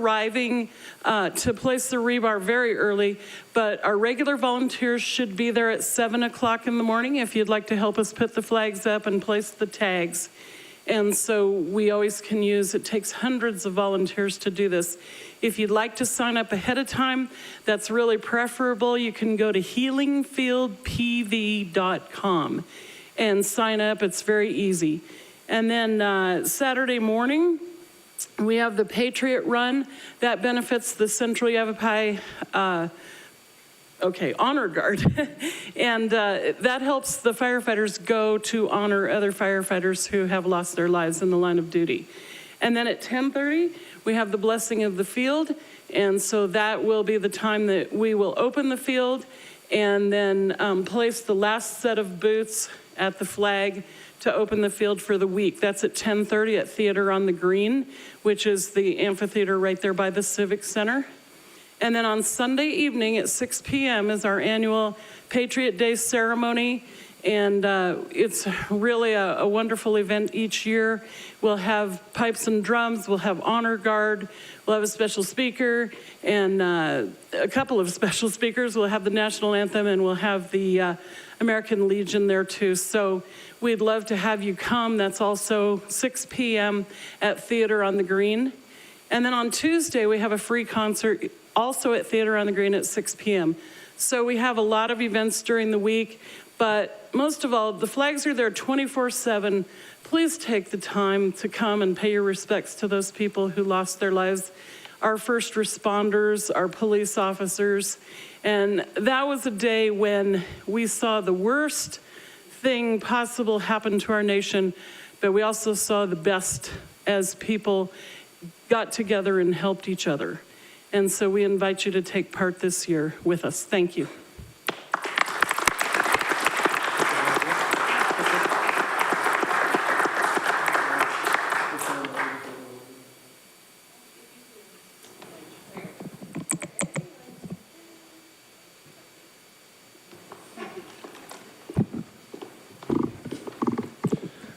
arriving to place the rebar very early, but our regular volunteers should be there at 7 o'clock in the morning if you'd like to help us put the flags up and place the tags. And so we always can use, it takes hundreds of volunteers to do this. If you'd like to sign up ahead of time, that's really preferable. You can go to healingfieldpv.com and sign up. It's very easy. And then Saturday morning, we have the Patriot Run. That benefits the Central Yavapai Honor Guard. And that helps the firefighters go to honor other firefighters who have lost their lives in the line of duty. And then at 10:30, we have the Blessing of the Field. And so that will be the time that we will open the field and then place the last set of boots at the flag to open the field for the week. That's at 10:30 at Theater on the Green, which is the amphitheater right there by the Civic Center. And then on Sunday evening at 6 p.m. is our annual Patriot Day ceremony. And it's really a wonderful event each year. We'll have pipes and drums, we'll have honor guard, we'll have a special speaker, and a couple of special speakers. We'll have the national anthem, and we'll have the American Legion there too. So we'd love to have you come. That's also 6 p.m. at Theater on the Green. And then on Tuesday, we have a free concert also at Theater on the Green at 6 p.m. So we have a lot of events during the week, but most of all, the flags are there 24/7. Please take the time to come and pay your respects to those people who lost their lives, our first responders, our police officers. And that was a day when we saw the worst thing possible happen to our nation, but we also saw the best as people got together and helped each other. And so we invite you to take part this year with us. Thank you.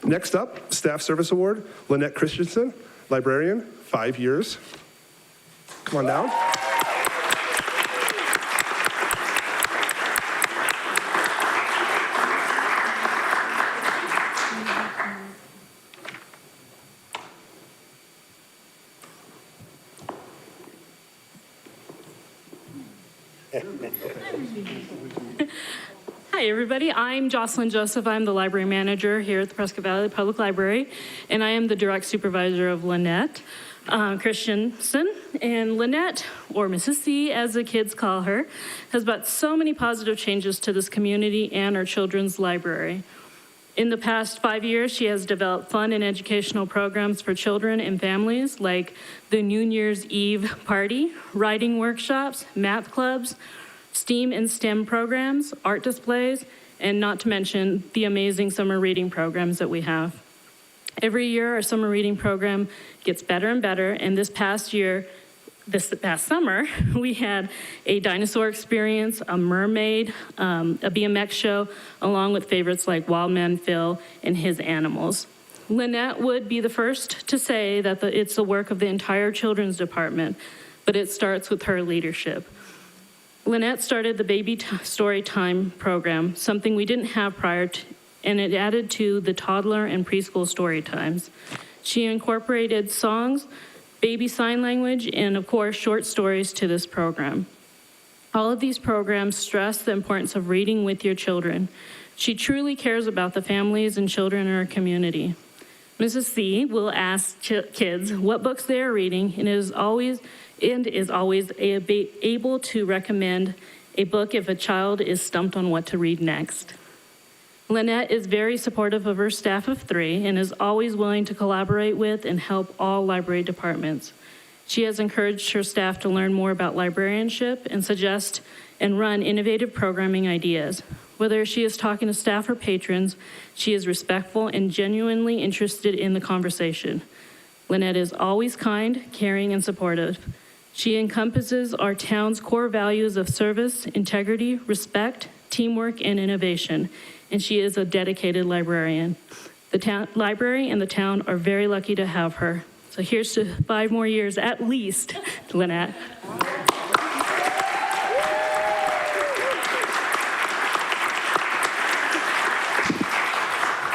Next up, Staff Service Award, Lynette Christensen, librarian, 5 years. Come on down. Hi, everybody. I'm Jocelyn Joseph. I'm the library manager here at the Prescott Valley Public Library, and I am the direct supervisor of Lynette Christensen. And Lynette, or Mrs. C, as the kids call her, has brought so many positive changes to this community and our children's library. In the past 5 years, she has developed fun and educational programs for children and families like the New Year's Eve party, writing workshops, math clubs, STEAM and STEM programs, art displays, and not to mention the amazing summer reading programs that we have. Every year, our summer reading program gets better and better, and this past summer, we had a dinosaur experience, a mermaid, a BMX show, along with favorites like Wildman Phil and his animals. Lynette would be the first to say that it's the work of the entire children's department, but it starts with her leadership. Lynette started the Baby Story Time program, something we didn't have prior to, and it added to the toddler and preschool story times. She incorporated songs, baby sign language, and of course, short stories to this program. All of these programs stress the importance of reading with your children. She truly cares about the families and children in our community. Mrs. C will ask kids what books they are reading and is always able to recommend a book if a child is stumped on what to read next. Lynette is very supportive of her staff of 3 and is always willing to collaborate with and help all library departments. She has encouraged her staff to learn more about librarianship and suggest and run innovative programming ideas. Whether she is talking to staff or patrons, she is respectful and genuinely interested in the conversation. Lynette is always kind, caring, and supportive. She encompasses our town's core values of service, integrity, respect, teamwork, and innovation, and she is a dedicated librarian. The library and the town are very lucky to have her. So here's to 5 more years at least, Lynette.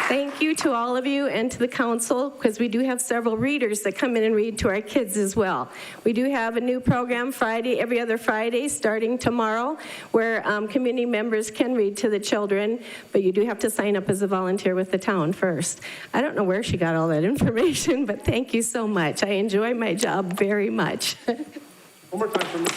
Thank you to all of you and to the council, because we do have several readers that come in and read to our kids as well. We do have a new program every other Friday, starting tomorrow, where community members can read to the children, but you do have to sign up as a volunteer with the town first. I don't know where she got all that information, but thank you so much. I enjoy my job very much. One more time for me.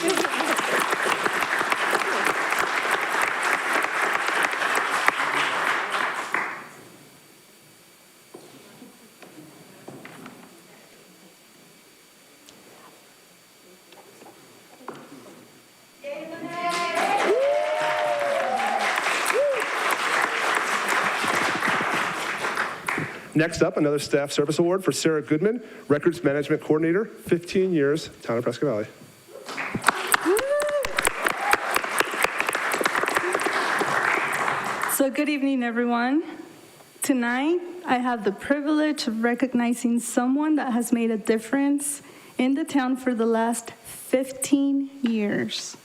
Next up, another Staff Service Award for Sarah Goodman, Records Management Coordinator, 15 years, Town of Prescott Valley. So good evening, everyone. Tonight, I have the privilege of recognizing someone that has made a difference in the town for the last 15 years.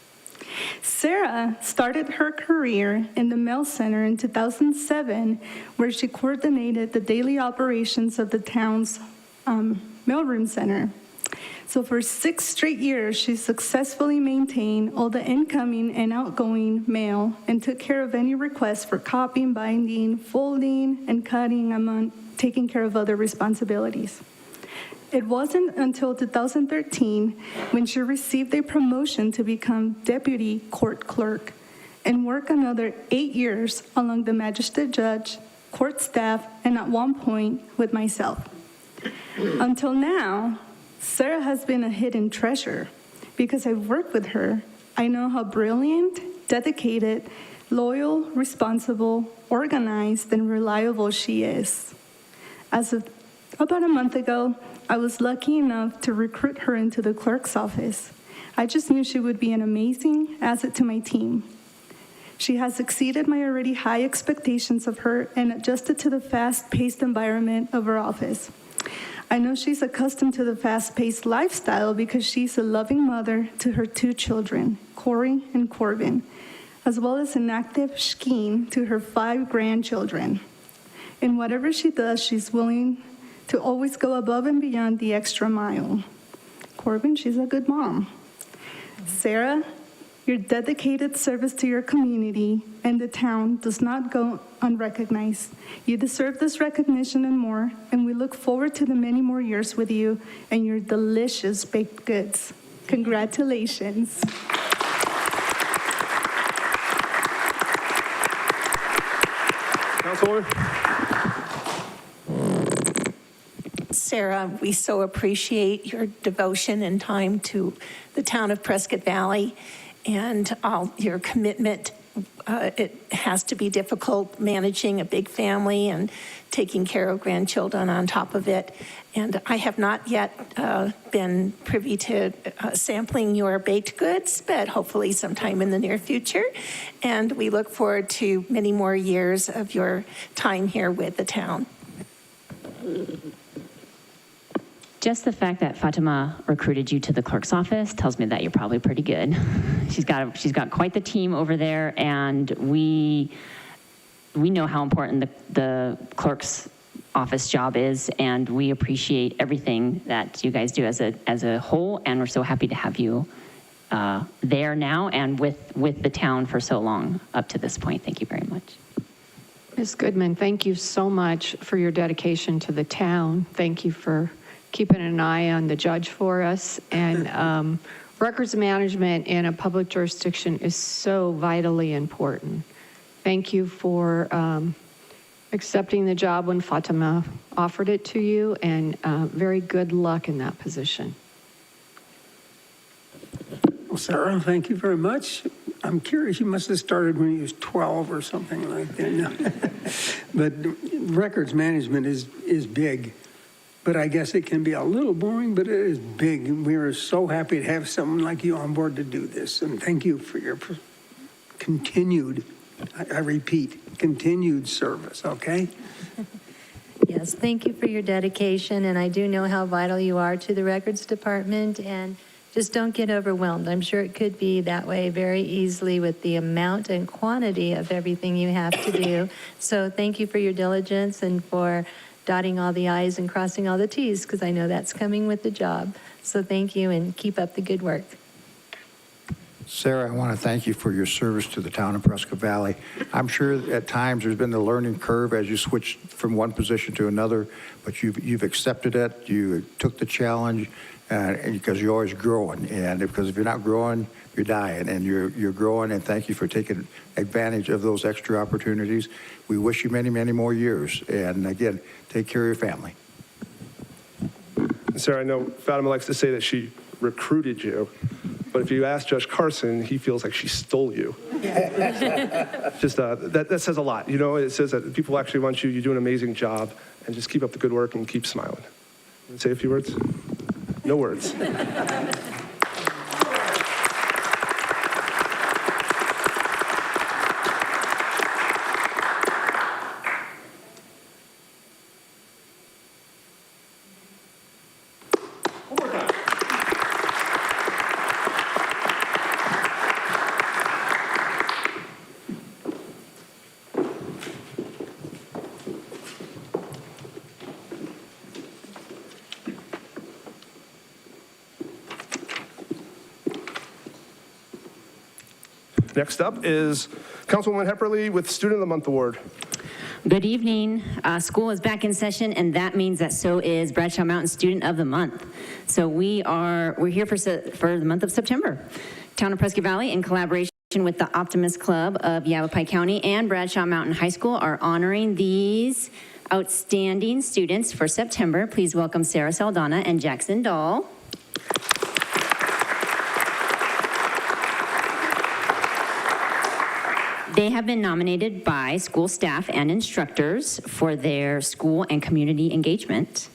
Sarah started her career in the mail center in 2007, where she coordinated the daily operations of the town's mailroom center. So for 6 straight years, she successfully maintained all the incoming and outgoing mail and took care of any requests for copying, binding, folding, and cutting, among taking care of other responsibilities. It wasn't until 2013 when she received a promotion to become deputy court clerk and work another 8 years along the magistrate judge, court staff, and at one point with myself. Until now, Sarah has been a hidden treasure. Because I've worked with her, I know how brilliant, dedicated, loyal, responsible, organized, and reliable she is. As of about a month ago, I was lucky enough to recruit her into the clerk's office. I just knew she would be an amazing asset to my team. She has exceeded my already high expectations of her and adjusted to the fast-paced environment of her office. I know she's accustomed to the fast-paced lifestyle because she's a loving mother to her 2 children, Corey and Corbin, as well as an active scheme to her 5 grandchildren. In whatever she does, she's willing to always go above and beyond the extra mile. Corbin, she's a good mom. Sarah, your dedicated service to your community and the town does not go unrecognized. You deserve this recognition and more, and we look forward to the many more years with you and your delicious baked goods. Congratulations. Councilwoman. Sarah, we so appreciate your devotion and time to the town of Prescott Valley and all your commitment. It has to be difficult managing a big family and taking care of grandchildren on top of it. And I have not yet been privy to sampling your baked goods, but hopefully sometime in the near future. And we look forward to many more years of your time here with the town. Just the fact that Fatima recruited you to the clerk's office tells me that you're probably pretty good. She's got quite the team over there, and we know how important the clerk's office job is, and we appreciate everything that you guys do as a whole, and we're so happy to have you there now and with the town for so long up to this point. Thank you very much. Ms. Goodman, thank you so much for your dedication to the town. Thank you for keeping an eye on the judge for us. And records management in a public jurisdiction is so vitally important. Thank you for accepting the job when Fatima offered it to you, and very good luck in that position. Well, Sarah, thank you very much. I'm curious, you must have started when you was 12 or something like that. No. But records management is big. But I guess it can be a little boring, but it is big. And we are so happy to have someone like you on board to do this. And thank you for your continued, I repeat, continued service, okay? Yes, thank you for your dedication, and I do know how vital you are to the records department, and just don't get overwhelmed. I'm sure it could be that way very easily with the amount and quantity of everything you have to do. So thank you for your diligence and for dotting all the I's and crossing all the T's, because I know that's coming with the job. So thank you, and keep up the good work. Sarah, I want to thank you for your service to the town of Prescott Valley. I'm sure at times there's been a learning curve as you switched from one position to another, but you've accepted it, you took the challenge, and because you're always growing, and because if you're not growing, you're dying, and you're growing, and thank you for taking advantage of those extra opportunities. We wish you many, many more years, and again, take care of your family. Sarah, I know Fatima likes to say that she recruited you, but if you ask Judge Carson, he feels like she stole you. Just that says a lot. You know, it says that people actually want you. You do an amazing job, and just keep up the good work and keep smiling. Say a few words? No words. Next up is Councilwoman Hepperly with Student of the Month Award. Good evening. School is back in session, and that means that so is Bradshaw Mountain Student of the Month. So we're here for the month of September. Town of Prescott Valley, in collaboration with the Optimist Club of Yavapai County and Bradshaw Mountain High School, are honoring these outstanding students for September. Please welcome Sarah Saldana and Jackson Dahl. They have been nominated by school staff and instructors for their school and community engagement.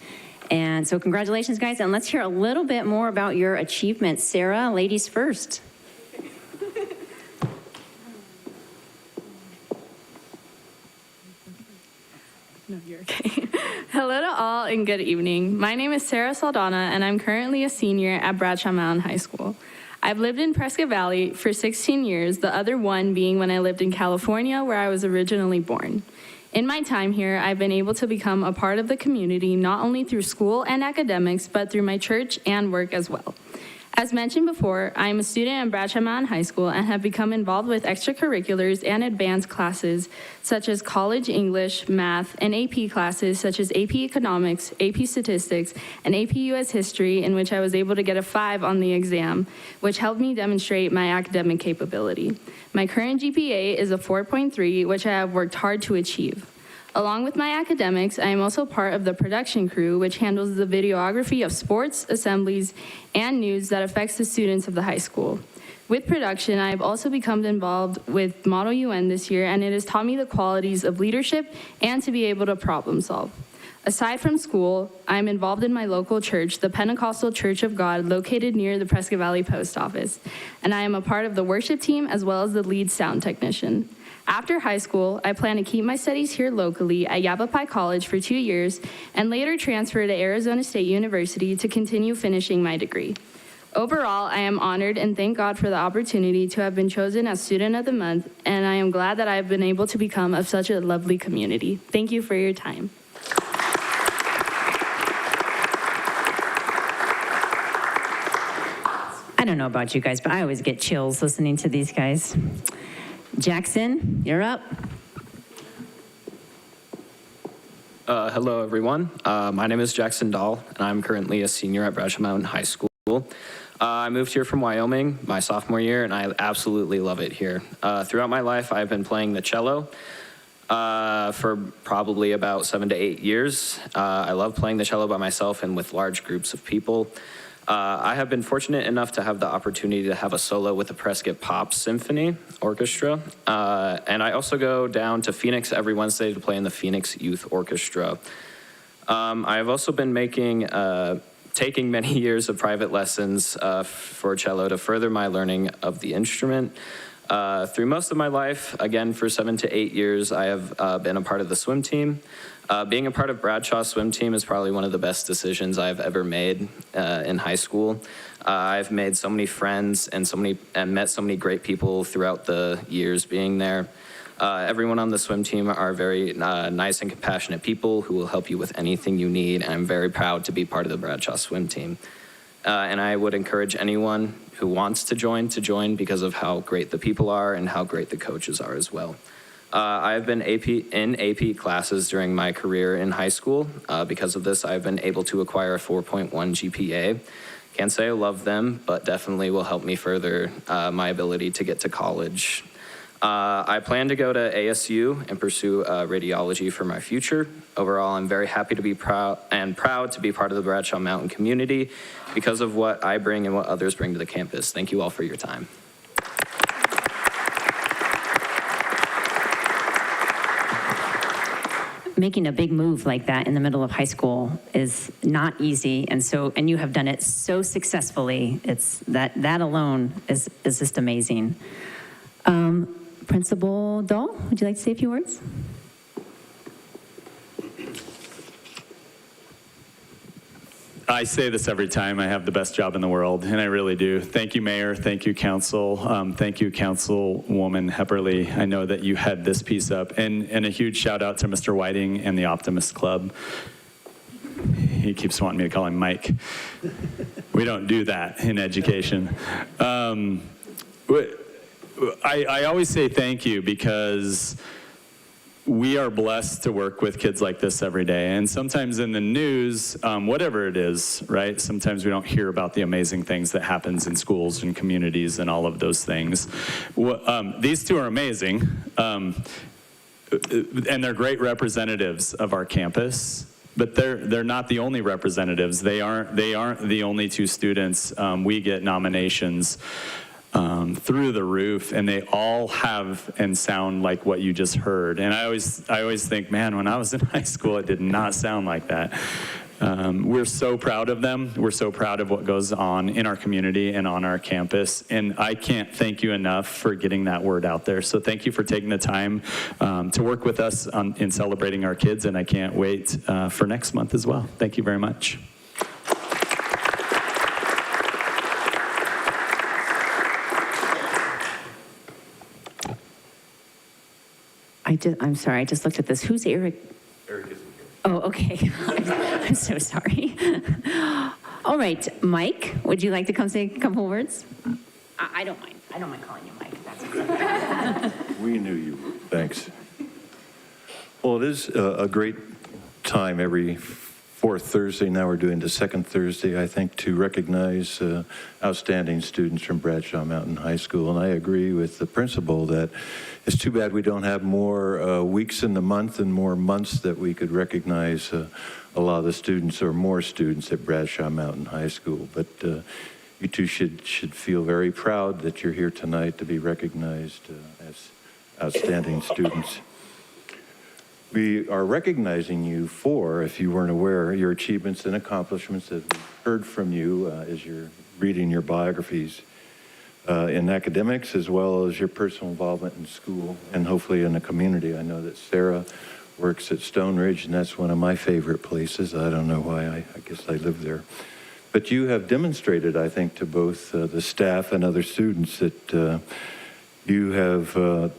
And so congratulations, guys, and let's hear a little bit more about your achievements. Sarah, ladies first. No, you're okay. Hello to all and good evening. My name is Sarah Saldana, and I'm currently a senior at Bradshaw Mountain High School. I've lived in Prescott Valley for 16 years, the other one being when I lived in California, where I was originally born. In my time here, I've been able to become a part of the community, not only through school and academics, but through my church and work as well. As mentioned before, I am a student at Bradshaw Mountain High School and have become involved with extracurriculars and advanced classes such as college English, math, and AP classes such as AP Economics, AP Statistics, and AP US History, in which I was able to get a 5 on the exam, which helped me demonstrate my academic capability. My current GPA is a 4.3, which I have worked hard to achieve. Along with my academics, I am also part of the production crew, which handles the videography of sports, assemblies, and news that affects the students of the high school. With production, I have also become involved with Model UN this year, and it has taught me the qualities of leadership and to be able to problem solve. Aside from school, I am involved in my local church, the Pentecostal Church of God, located near the Prescott Valley Post Office, and I am a part of the worship team as well as the lead sound technician. After high school, I plan to keep my studies here locally at Yavapai College for 2 years and later transfer to Arizona State University to continue finishing my degree. Overall, I am honored and thank God for the opportunity to have been chosen as Student of the Month, and I am glad that I have been able to become of such a lovely community. Thank you for your time. I don't know about you guys, but I always get chills listening to these guys. Jackson, you're up. Hello, everyone. My name is Jackson Dahl, and I'm currently a senior at Bradshaw Mountain High School. I moved here from Wyoming my sophomore year, and I absolutely love it here. Throughout my life, I've been playing the cello for probably about 7 to 8 years. I love playing the cello by myself and with large groups of people. I have been fortunate enough to have the opportunity to have a solo with the Prescott Pop Symphony Orchestra. And I also go down to Phoenix every Wednesday to play in the Phoenix Youth Orchestra. I have also been taking many years of private lessons for cello to further my learning of the instrument. Through most of my life, again, for 7 to 8 years, I have been a part of the swim team. Being a part of Bradshaw's swim team is probably one of the best decisions I've ever made in high school. I've made so many friends and met so many great people throughout the years being there. Everyone on the swim team are very nice and compassionate people who will help you with anything you need, and I'm very proud to be part of the Bradshaw swim team. And I would encourage anyone who wants to join because of how great the people are and how great the coaches are as well. I've been in AP classes during my career in high school. Because of this, I've been able to acquire a 4.1 GPA. Can't say I love them, but definitely will help me further my ability to get to college. I plan to go to ASU and pursue radiology for my future. Overall, I'm very happy to be proud to be part of the Bradshaw Mountain community because of what I bring and what others bring to the campus. Thank you all for your time. Making a big move like that in the middle of high school is not easy, and you have done it so successfully. It's that alone is just amazing. Principal Dahl, would you like to say a few words? I say this every time. I have the best job in the world, and I really do. Thank you, Mayor. Thank you, Council. Thank you, Councilwoman Hepperly. I know that you had this piece up. And a huge shout out to Mr. Whiting and the Optimist Club. He keeps wanting me to call him Mike. We don't do that in education. I always say thank you because we are blessed to work with kids like this every day. And sometimes in the news, whatever it is, right? Sometimes we don't hear about the amazing things that happens in schools and communities and all of those things. These two are amazing, and they're great representatives of our campus. But they're not the only representatives. They aren't the only two students. We get nominations through the roof, and they all have and sound like what you just heard. And I always think, man, when I was in high school, it did not sound like that. We're so proud of them. We're so proud of what goes on in our community and on our campus. And I can't thank you enough for getting that word out there. So thank you for taking the time to work with us in celebrating our kids. And I can't wait for next month as well. Thank you very much. I'm sorry, I just looked at this. Who's Eric? Eric isn't here. Oh, okay. I'm so sorry. All right, Mike, would you like to come say a couple words? I don't mind. I don't mind calling you Mike. That's okay. We knew you would. Thanks. Well, it is a great time every fourth Thursday. Now we're doing the second Thursday, I think, to recognize outstanding students from Bradshaw Mountain High School. And I agree with the principal that it's too bad we don't have more weeks in the month and more months that we could recognize a lot of the students or more students at Bradshaw Mountain High School. But you two should feel very proud that you're here tonight to be recognized as outstanding students. We are recognizing you for, if you weren't aware, your achievements and accomplishments that we've heard from you as you're reading your biographies in academics, as well as your personal involvement in school and hopefully in the community. I know that Sarah works at Stone Ridge, and that's one of my favorite places. I don't know why, I guess I live there. But you have demonstrated, I think, to both the staff and other students that you have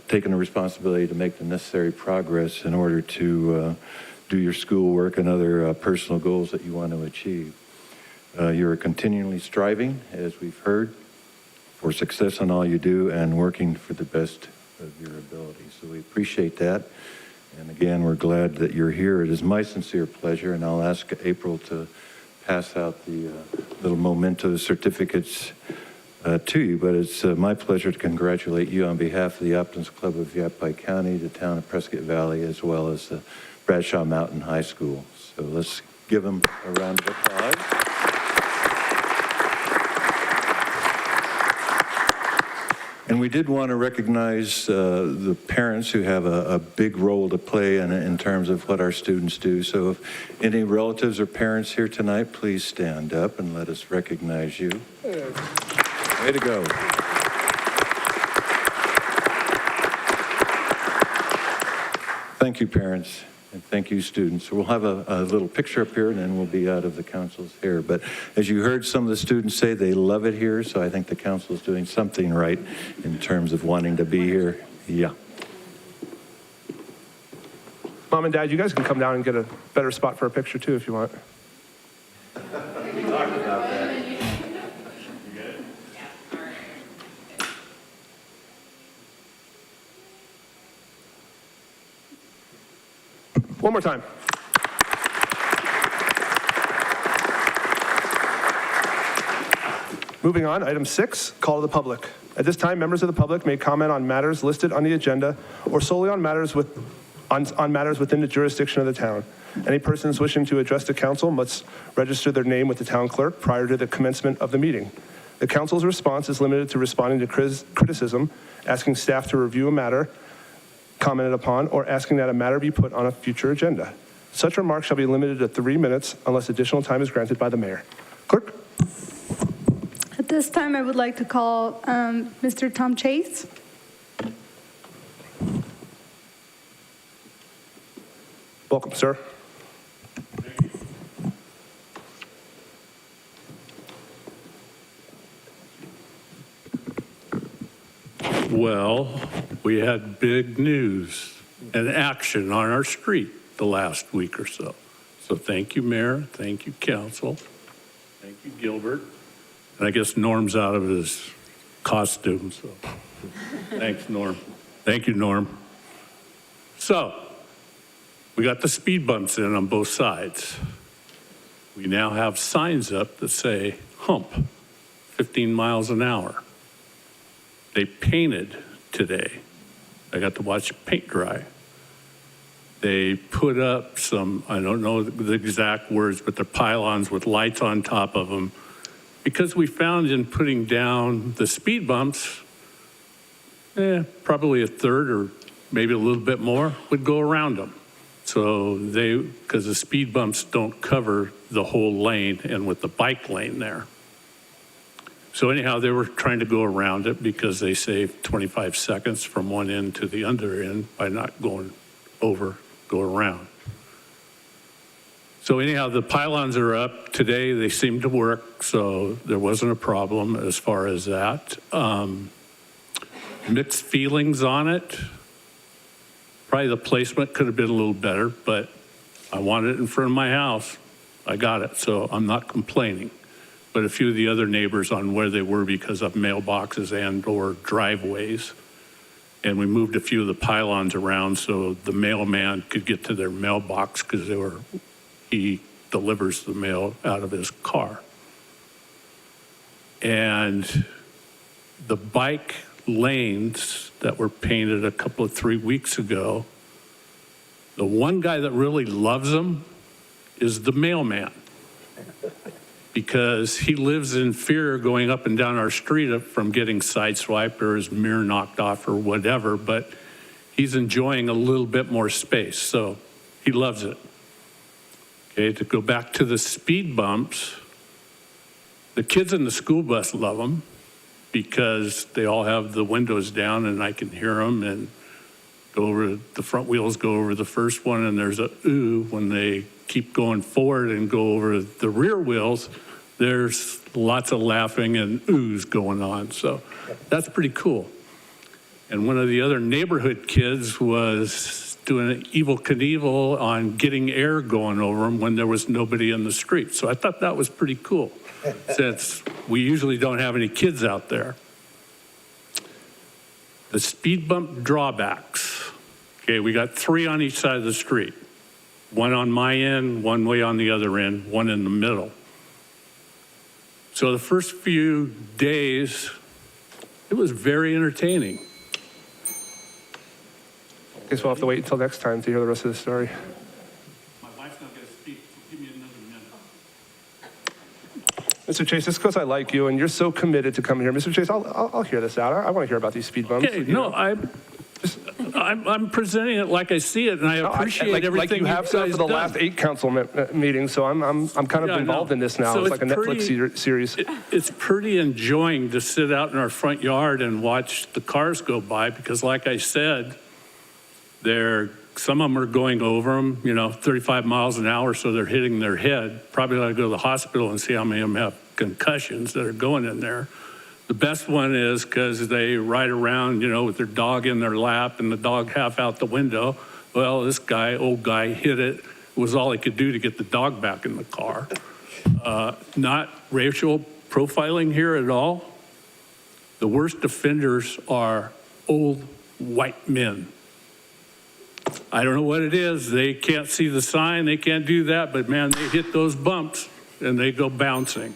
taken the responsibility to make the necessary progress in order to do your schoolwork and other personal goals that you want to achieve. You're continually striving, as we've heard, for success in all you do and working for the best of your ability. So we appreciate that. And again, we're glad that you're here. It is my sincere pleasure, and I'll ask April to pass out the little memento certificates to you, but it's my pleasure to congratulate you on behalf of the Optimist Club of Yavapai County, the town of Prescott Valley, as well as the Bradshaw Mountain High School. So let's give them a round of applause. And we did want to recognize the parents who have a big role to play in terms of what our students do. So if any relatives or parents here tonight, please stand up and let us recognize you. Way to go. Thank you, parents, and thank you, students. We'll have a little picture up here, and then we'll be out of the council's hair. But as you heard some of the students say, they love it here, so I think the council is doing something right in terms of wanting to be here. Yeah. Mom and Dad, you guys can come down and get a better spot for a picture too if you want. We talked about that. One more time. Moving on, item 6, call to the public. At this time, members of the public may comment on matters listed on the agenda or solely on matters within the jurisdiction of the town. Any persons wishing to address the council must register their name with the town clerk prior to the commencement of the meeting. The council's response is limited to responding to criticism, asking staff to review a matter commented upon, or asking that a matter be put on a future agenda. Such remarks shall be limited to 3 minutes unless additional time is granted by the mayor. Clerk? At this time, I would like to call Mr. Tom Chase. Welcome, sir. Well, we had big news and action on our street the last week or so. So thank you, Mayor. Thank you, Council. Thank you, Gilbert. And I guess Norm's out of his costume, so thanks, Norm. Thank you, Norm. So we got the speed bumps in on both sides. We now have signs up that say hump, 15 miles an hour. They painted today. I got to watch paint dry. They put up some, I don't know the exact words, but they're pylons with lights on top of them. Because we found in putting down the speed bumps, probably a third or maybe a little bit more would go around them. So because the speed bumps don't cover the whole lane and with the bike lane there. So anyhow, they were trying to go around it because they saved 25 seconds from one end to the other end by not going over, go around. So anyhow, the pylons are up today. They seem to work, so there wasn't a problem as far as that. Mixed feelings on it. Probably the placement could have been a little better, but I wanted it in front of my house. I got it, so I'm not complaining. But a few of the other neighbors on where they were because of mailboxes and or driveways. And we moved a few of the pylons around so the mailman could get to their mailbox because he delivers the mail out of his car. And the bike lanes that were painted a couple of 3 weeks ago, the one guy that really loves them is the mailman. Because he lives in fear going up and down our street from getting sideswiped or his mirror knocked off or whatever, but he's enjoying a little bit more space, so he loves it. Okay, to go back to the speed bumps, the kids in the school bus love them because they all have the windows down and I can hear them and go over, the front wheels go over the first one and there's a ooh when they keep going forward and go over the rear wheels, there's lots of laughing and oohs going on. So that's pretty cool. And one of the other neighborhood kids was doing an Evel Knievel on getting air going over them when there was nobody in the street. So I thought that was pretty cool since we usually don't have any kids out there. The speed bump drawbacks. Okay, we got 3 on each side of the street. One on my end, one way on the other end, one in the middle. So the first few days, it was very entertaining. Guess we'll have to wait until next time to hear the rest of the story. My wife's not going to speak, so give me another minute. Mr. Chase, just because I like you and you're so committed to coming here. Mr. Chase, I'll hear this out. I want to hear about these speed bumps. Okay, no, I'm presenting it like I see it, and I appreciate everything like you have guys for the done. last 8 council meetings, so I'm kind of involved in this now. So it's like a Netflix series. It's pretty enjoying to sit out in our front yard and watch the cars go by because, like I said, they're some of them are going over them, 35 miles an hour, so they're hitting their head. Probably ought to go to the hospital and see how many of them have concussions that are going in there. The best one is because they ride around, with their dog in their lap and the dog half out the window. Well, this old guy, hit it. It was all he could do to get the dog back in the car. Not racial profiling here at all. The worst offenders are old white men. I don't know what it is. They can't see the sign. They can't do that. But, man, they hit those bumps and they go bouncing.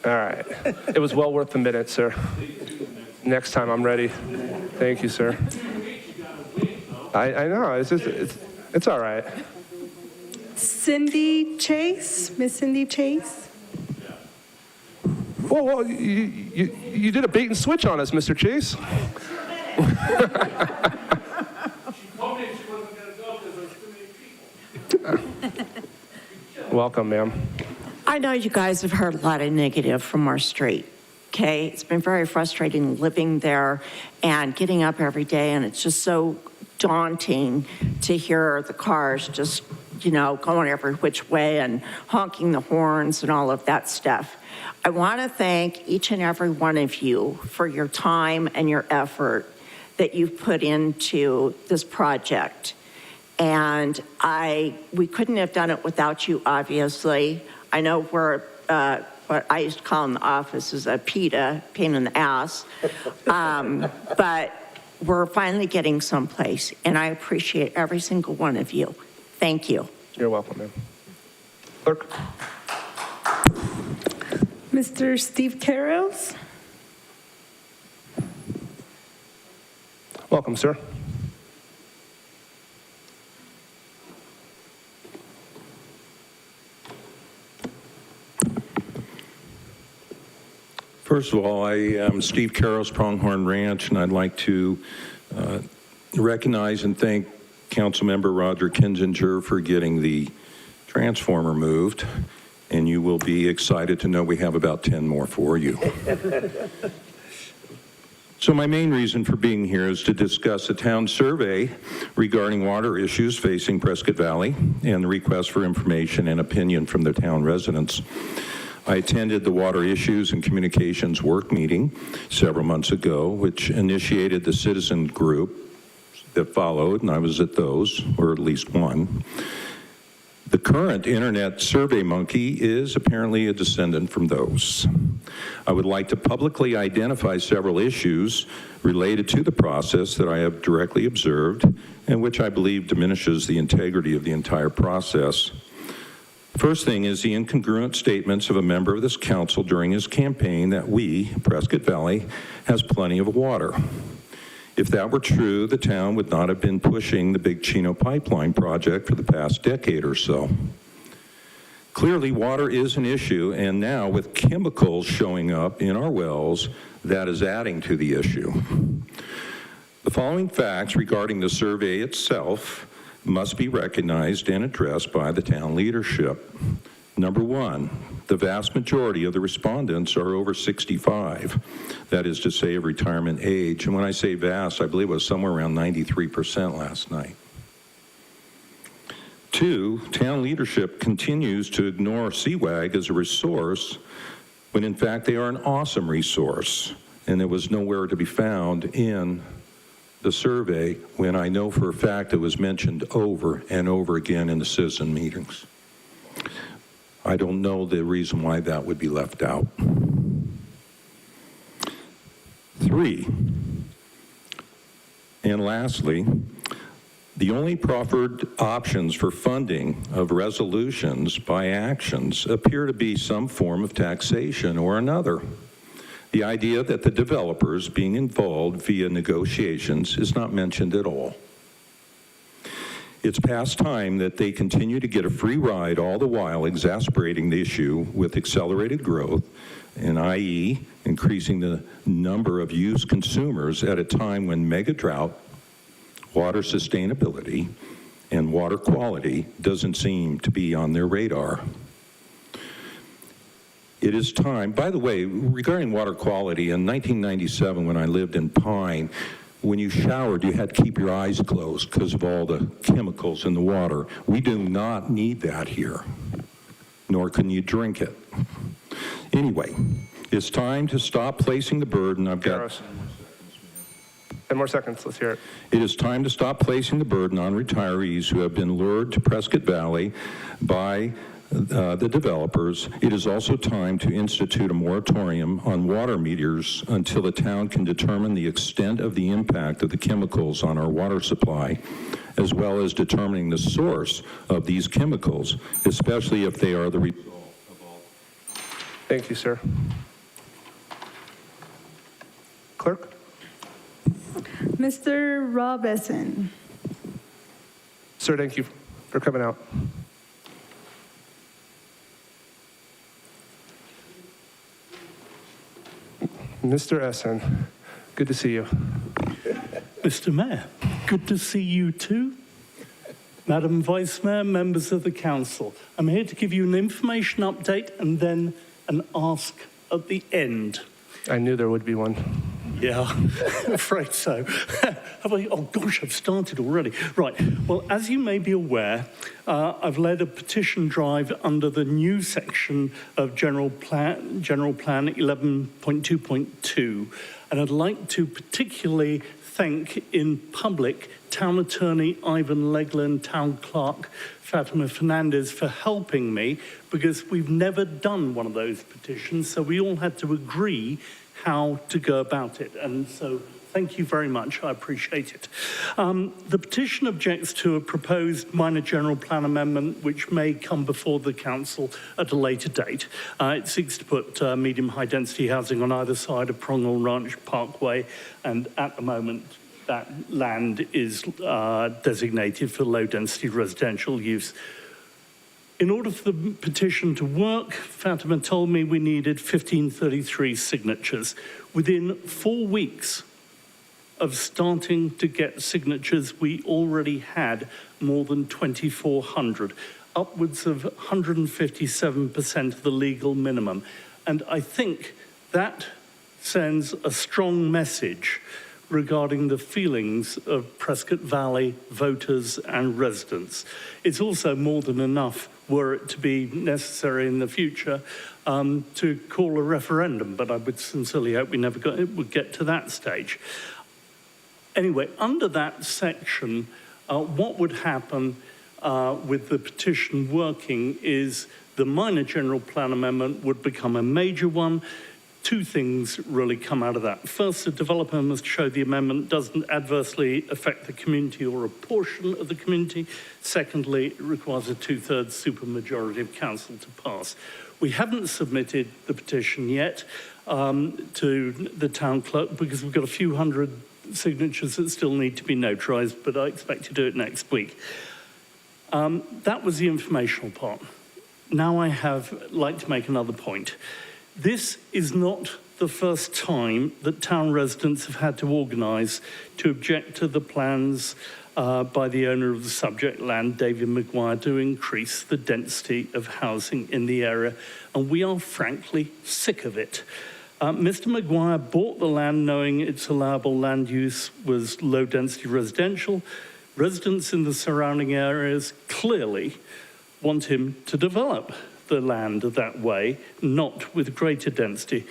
All right. It was well worth the minute, sir. Next time I'm ready. Thank you, sir. I know. It's all right. Cindy Chase, Miss Cindy Chase. Whoa, you did a bait and switch on us, Mr. Chase. She told me she wasn't going to go because there's too many people. Welcome, ma'am. I know you guys have heard a lot of negative from our street, okay? It's been very frustrating living there and getting up every day, and it's just so daunting to hear the cars just, going every which way and honking the horns and all of that stuff. I want to thank each and every one of you for your time and your effort that you've put into this project. And we couldn't have done it without you, obviously. I know we're, what I used to call in the office is a PETA, pain in the ass. But we're finally getting someplace, and I appreciate every single one of you. Thank you. You're welcome, ma'am. Clerk. Mr. Steve Carrows. Welcome, sir. First of all, I am Steve Carroll's Pronghorn Ranch, and I'd like to recognize and thank Councilmember Roger Kinzinger for getting the transformer moved, and you will be excited to know we have about 10 more for you. So my main reason for being here is to discuss a town survey regarding water issues facing Prescott Valley and the request for information and opinion from the town residents. I attended the Water Issues and Communications Work Meeting several months ago, which initiated the citizen group that followed, and I was at those, or at least one. The current Internet Survey Monkey is apparently a descendant from those. I would like to publicly identify several issues related to the process that I have directly observed and which I believe diminishes the integrity of the entire process. First thing is the incongruent statements of a member of this council during his campaign that we, Prescott Valley, has plenty of water. If that were true, the town would not have been pushing the Big Chino pipeline project for the past decade or so. Clearly, water is an issue, and now with chemicals showing up in our wells, that is adding to the issue. The following facts regarding the survey itself must be recognized and addressed by the town leadership. Number one, the vast majority of the respondents are over 65. That is to say, of retirement age. And when I say vast, I believe it was somewhere around 93% last night. Two, town leadership continues to ignore CWAG as a resource when in fact they are an awesome resource. And it was nowhere to be found in the survey when I know for a fact it was mentioned over and over again in the citizen meetings. I don't know the reason why that would be left out. Three, and lastly, the only proffered options for funding of resolutions by actions appear to be some form of taxation or another. The idea that the developers being involved via negotiations is not mentioned at all. It's past time that they continue to get a free ride, all the while exacerbating the issue with accelerated growth, and i.e. increasing the number of used consumers at a time when mega drought, water sustainability, and water quality doesn't seem to be on their radar. It is time, by the way, regarding water quality, in 1997 when I lived in Pine, when you showered, you had to keep your eyes closed because of all the chemicals in the water. We do not need that here, nor can you drink it. Anyway, it's time to stop placing the burden. I've got 10 more seconds. Let's hear it. It is time to stop placing the burden on retirees who have been lured to Prescott Valley by the developers. It is also time to institute a moratorium on water meters until the town can determine the extent of the impact of the chemicals on our water supply, as well as determining the source of these chemicals, especially if they are the result of all. Thank you, sir. Clerk? Mr. Robinson. Sir, thank you for coming out. Mr. Essen, good to see you. Mr. Mayor, good to see you too. Madam Vice Mayor, members of the council, I'm here to give you an information update and then an ask at the end. I knew there would be one. Yeah, I'm afraid so. Oh gosh, I've started already. Right, well, as you may be aware, I've led a petition drive under the new section of General Plan 11.2.2, and I'd like to particularly thank in public Town Attorney Ivan Legler and Town Clerk Fatima Fernandez for helping me, because we've never done one of those petitions, so we all had to agree how to go about it. And so thank you very much. I appreciate it. The petition objects to a proposed minor general plan amendment which may come before the council at a later date. It seeks to put medium-high density housing on either side of Pronghorn Ranch Parkway, and at the moment that land is designated for low-density residential use. In order for the petition to work, Fatima told me we needed 1533 signatures. Within 4 weeks of starting to get signatures, we already had more than 2,400, upwards of 157% of the legal minimum. And I think that sends a strong message regarding the feelings of Prescott Valley voters and residents. It's also more than enough, were it to be necessary in the future, to call a referendum, but I would sincerely hope we never would get to that stage. Anyway, under that section, what would happen with the petition working is the minor general plan amendment would become a major one. Two things really come out of that. First, the developer must show the amendment doesn't adversely affect the community or a portion of the community. Secondly, it requires a 2/3 supermajority of council to pass. We haven't submitted the petition yet to the town clerk because we've got a few hundred signatures that still need to be notarized, but I expect to do it next week. That was the informational part. Now I like to make another point. This is not the first time that town residents have had to organise to object to the plans by the owner of the subject land, David Maguire, to increase the density of housing in the area, and we are frankly sick of it. Mr. Maguire bought the land knowing its allowable land use was low-density residential. Residents in the surrounding areas clearly want him to develop the land that way, not with greater density.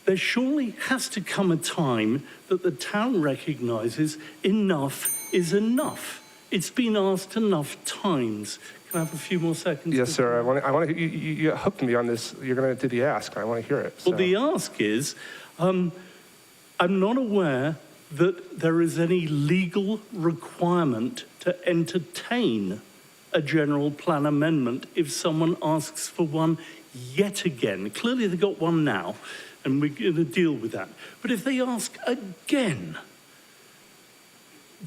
There surely has to come a time that the town recognises enough is enough. It's been asked enough times. Can I have a few more seconds? Yes, sir. I want to. You hooked me on this. You're going to do the ask. I want to hear it. Well, the ask is, I'm not aware that there is any legal requirement to entertain a general plan amendment if someone asks for one yet again. Clearly they got one now, and we're going to deal with that. But if they ask again,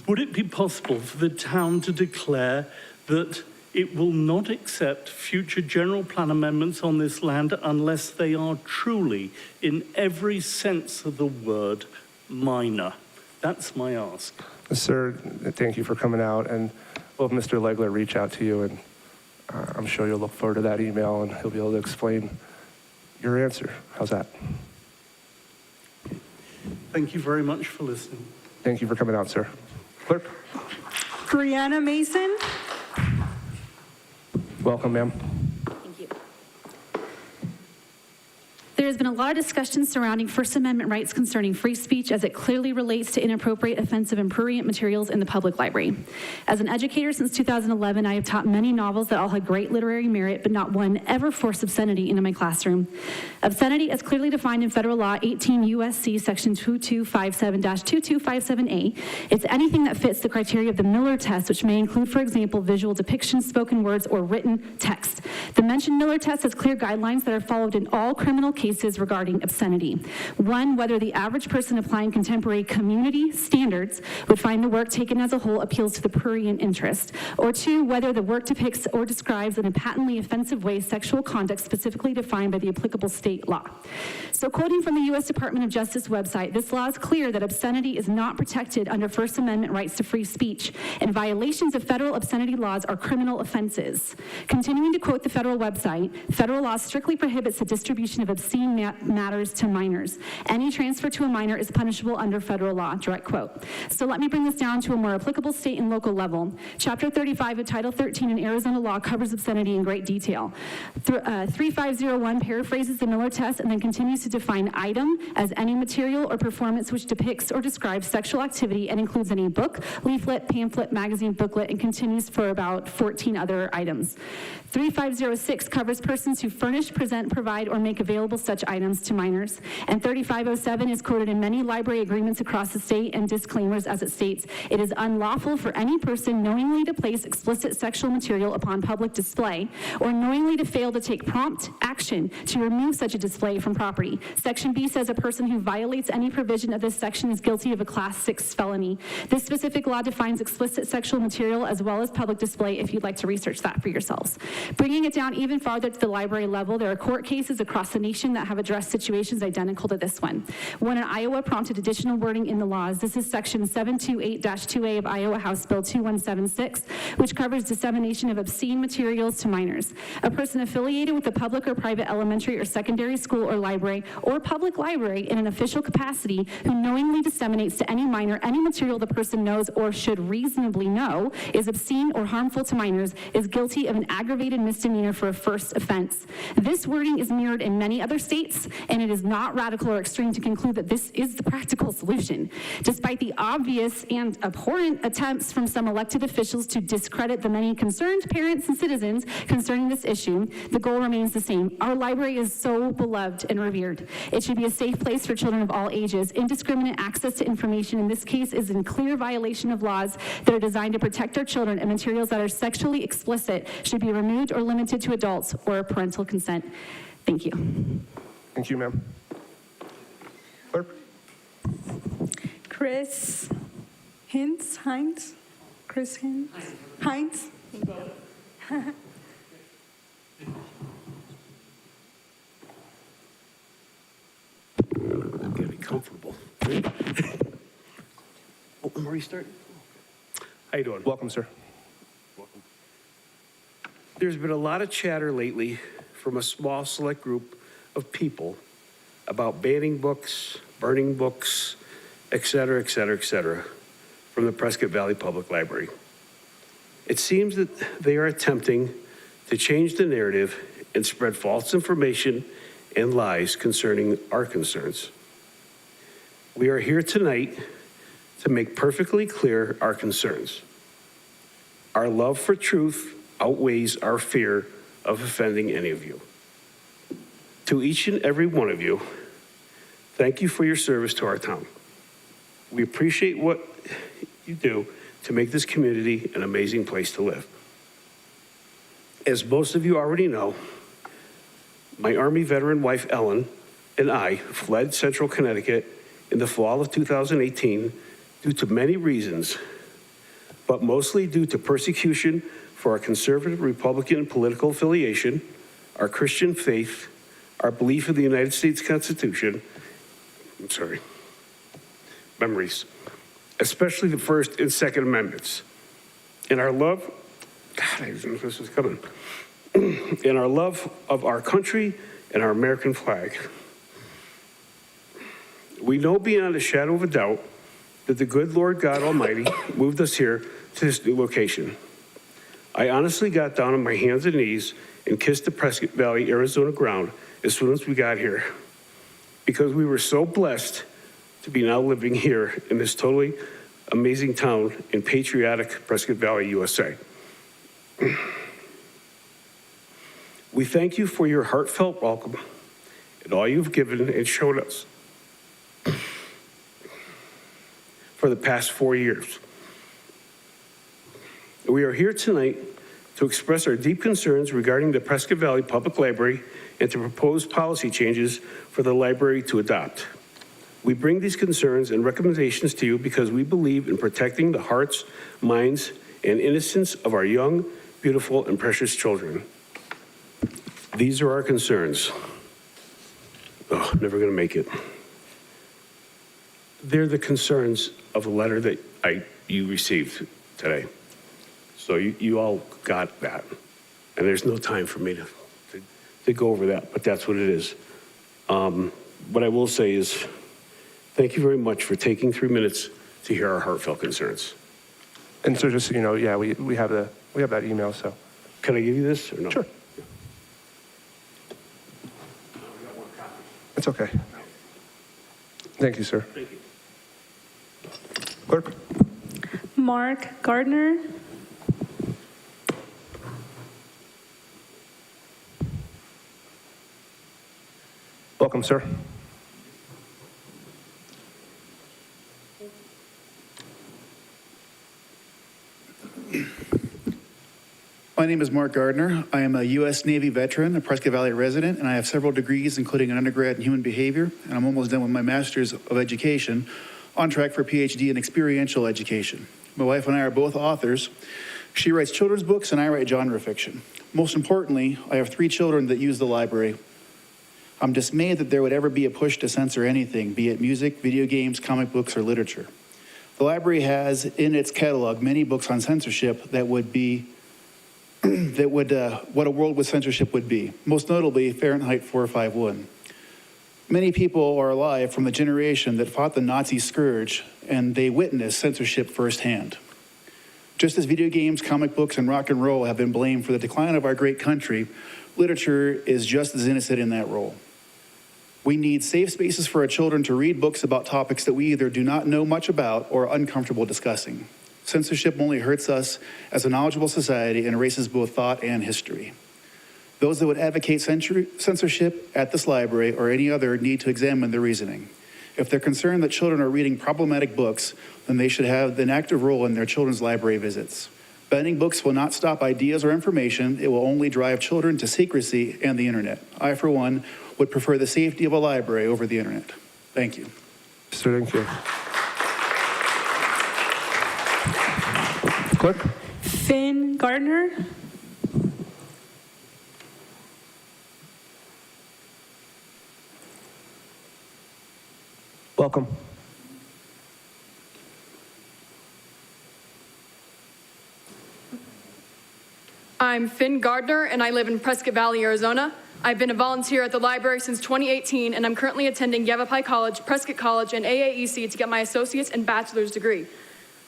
would it be possible for the town to declare that it will not accept future general plan amendments on this land unless they are truly, in every sense of the word, minor? That's my ask. Sir, thank you for coming out, and we'll have Mr. Legler reach out to you, and I'm sure you'll look forward to that email, and he'll be able to explain your answer. How's that? Thank you very much for listening. Thank you for coming out, sir. Clerk? Brianna Mason. Welcome, ma'am. There has been a lot of discussion surrounding First Amendment rights concerning free speech as it clearly relates to inappropriate, offensive, and prurient materials in the public library. As an educator since 2011, I have taught many novels that all had great literary merit, but not one ever forced obscenity into my classroom. Obscenity, as clearly defined in federal law 18 U.S.C. section 2257-2257A, it's anything that fits the criteria of the Miller test, which may include, for example, visual depictions, spoken words, or written text. The mentioned Miller test has clear guidelines that are followed in all criminal cases regarding obscenity. One, whether the average person applying contemporary community standards would find the work taken as a whole appeals to the prurient interest. Or two, whether the work depicts or describes in a patently offensive way sexual conduct specifically defined by the applicable state law. So quoting from the U.S. Department of Justice website, this law is clear that obscenity is not protected under First Amendment rights to free speech, and violations of federal obscenity laws are criminal offenses. Continuing to quote the federal website, federal law strictly prohibits the distribution of obscene matters to minors. Any transfer to a minor is punishable under federal law, direct quote. So let me bring this down to a more applicable state and local level. Chapter 35 of Title 13 in Arizona law covers obscenity in great detail. 3501 paraphrases the Miller test and then continues to define item as any material or performance which depicts or describes sexual activity and includes any book, leaflet, pamphlet, magazine, booklet, and continues for about 14 other items. 3506 covers persons who furnish, present, provide, or make available such items to minors. And 3507 is quoted in many library agreements across the state and disclaimers as it states, it is unlawful for any person knowingly to place explicit sexual material upon public display or knowingly to fail to take prompt action to remove such a display from property. Section B says a person who violates any provision of this section is guilty of a Class 6 felony. This specific law defines explicit sexual material as well as public display if you'd like to research that for yourselves. Bringing it down even farther to the library level, there are court cases across the nation that have addressed situations identical to this one. One in Iowa prompted additional wording in the laws. This is section 728-2A of Iowa House Bill 2176, which covers dissemination of obscene materials to minors. A person affiliated with a public or private elementary or secondary school or library or public library in an official capacity who knowingly disseminates to any minor any material the person knows or should reasonably know is obscene or harmful to minors is guilty of an aggravated misdemeanor for a first offense. This wording is mirrored in many other states, and it is not radical or extreme to conclude that this is the practical solution. Despite the obvious and abhorrent attempts from some elected officials to discredit the many concerned parents and citizens concerning this issue, the goal remains the same. Our library is so beloved and revered. It should be a safe place for children of all ages. Indiscriminate access to information in this case is in clear violation of laws that are designed to protect our children, and materials that are sexually explicit should be removed or limited to adults or parental consent. Thank you. Thank you, ma'am. Clerk? Chris Hines? Chris Hines? I'm going to be comfortable. Oh, I'm already starting. How you doing? Welcome, sir. Welcome. There's been a lot of chatter lately from a small select group of people about banning books, burning books, et cetera, et cetera, et cetera, from the Prescott Valley Public Library. It seems that they are attempting to change the narrative and spread false information and lies concerning our concerns. We are here tonight to make perfectly clear our concerns. Our love for truth outweighs our fear of offending any of you. To each and every one of you, thank you for your service to our town. We appreciate what you do to make this community an amazing place to live. As most of you already know, my Army veteran wife, Ellen, and I fled Central Connecticut in the fall of 2018 due to many reasons, but mostly due to persecution for our conservative Republican political affiliation, our Christian faith, our belief in the United States Constitution, memories, especially the First and Second Amendments, and our love, God, I didn't know this was coming, and our love of our country and our American flag. We know beyond a shadow of a doubt that the good Lord God Almighty moved us here to this new location. I honestly got down on my hands and knees and kissed the Prescott Valley, Arizona ground as soon as we got here, because we were so blessed to be now living here in this totally amazing town in patriotic Prescott Valley, USA. We thank you for your heartfelt welcome and all you've given and showed us for the past 4 years. We are here tonight to express our deep concerns regarding the Prescott Valley Public Library and to propose policy changes for the library to adopt. We bring these concerns and recommendations to you because we believe in protecting the hearts, minds, and innocence of our young, beautiful, and precious children. These are our concerns. Oh, never gonna make it. They're the concerns of a letter that you received today. So you all got that. And there's no time for me to go over that, but that's what it is. What I will say is, thank you very much for taking 3 minutes to hear our heartfelt concerns. And so just so you know, yeah, we have that email, so. Can I give you this or no? Sure. It's okay. Thank you, sir. Thank you. Clerk? Mark Gardner. Welcome, sir. My name is Mark Gardner. I am a U.S. Navy veteran, a Prescott Valley resident, and I have several degrees, including an undergrad in human behavior, and I'm almost done with my master's of education, on track for a PhD in experiential education. My wife and I are both authors. She writes children's books, and I write genre fiction. Most importantly, I have 3 children that use the library. I'm dismayed that there would ever be a push to censor anything, be it music, video games, comic books, or literature. The library has in its catalog many books on censorship that would be what a world with censorship would be, most notably Fahrenheit 451. Many people are alive from the generation that fought the Nazi scourge, and they witnessed censorship firsthand. Just as video games, comic books, and rock and roll have been blamed for the decline of our great country, literature is just as innocent in that role. We need safe spaces for our children to read books about topics that we either do not know much about or are uncomfortable discussing. Censorship only hurts us as a knowledgeable society and erases both thought and history. Those that would advocate censorship at this library or any other need to examine their reasoning. If they're concerned that children are reading problematic books, then they should have an active role in their children's library visits. Banning books will not stop ideas or information. It will only drive children to secrecy and the internet. I, for one, would prefer the safety of a library over the internet. Thank you. Sir, thank you. Clerk? Finn Gardner. Welcome. I'm Finn Gardner, and I live in Prescott Valley, Arizona. I've been a volunteer at the library since 2018, and I'm currently attending Yavapai College, Prescott College, and AAEC to get my associate's and bachelor's degree.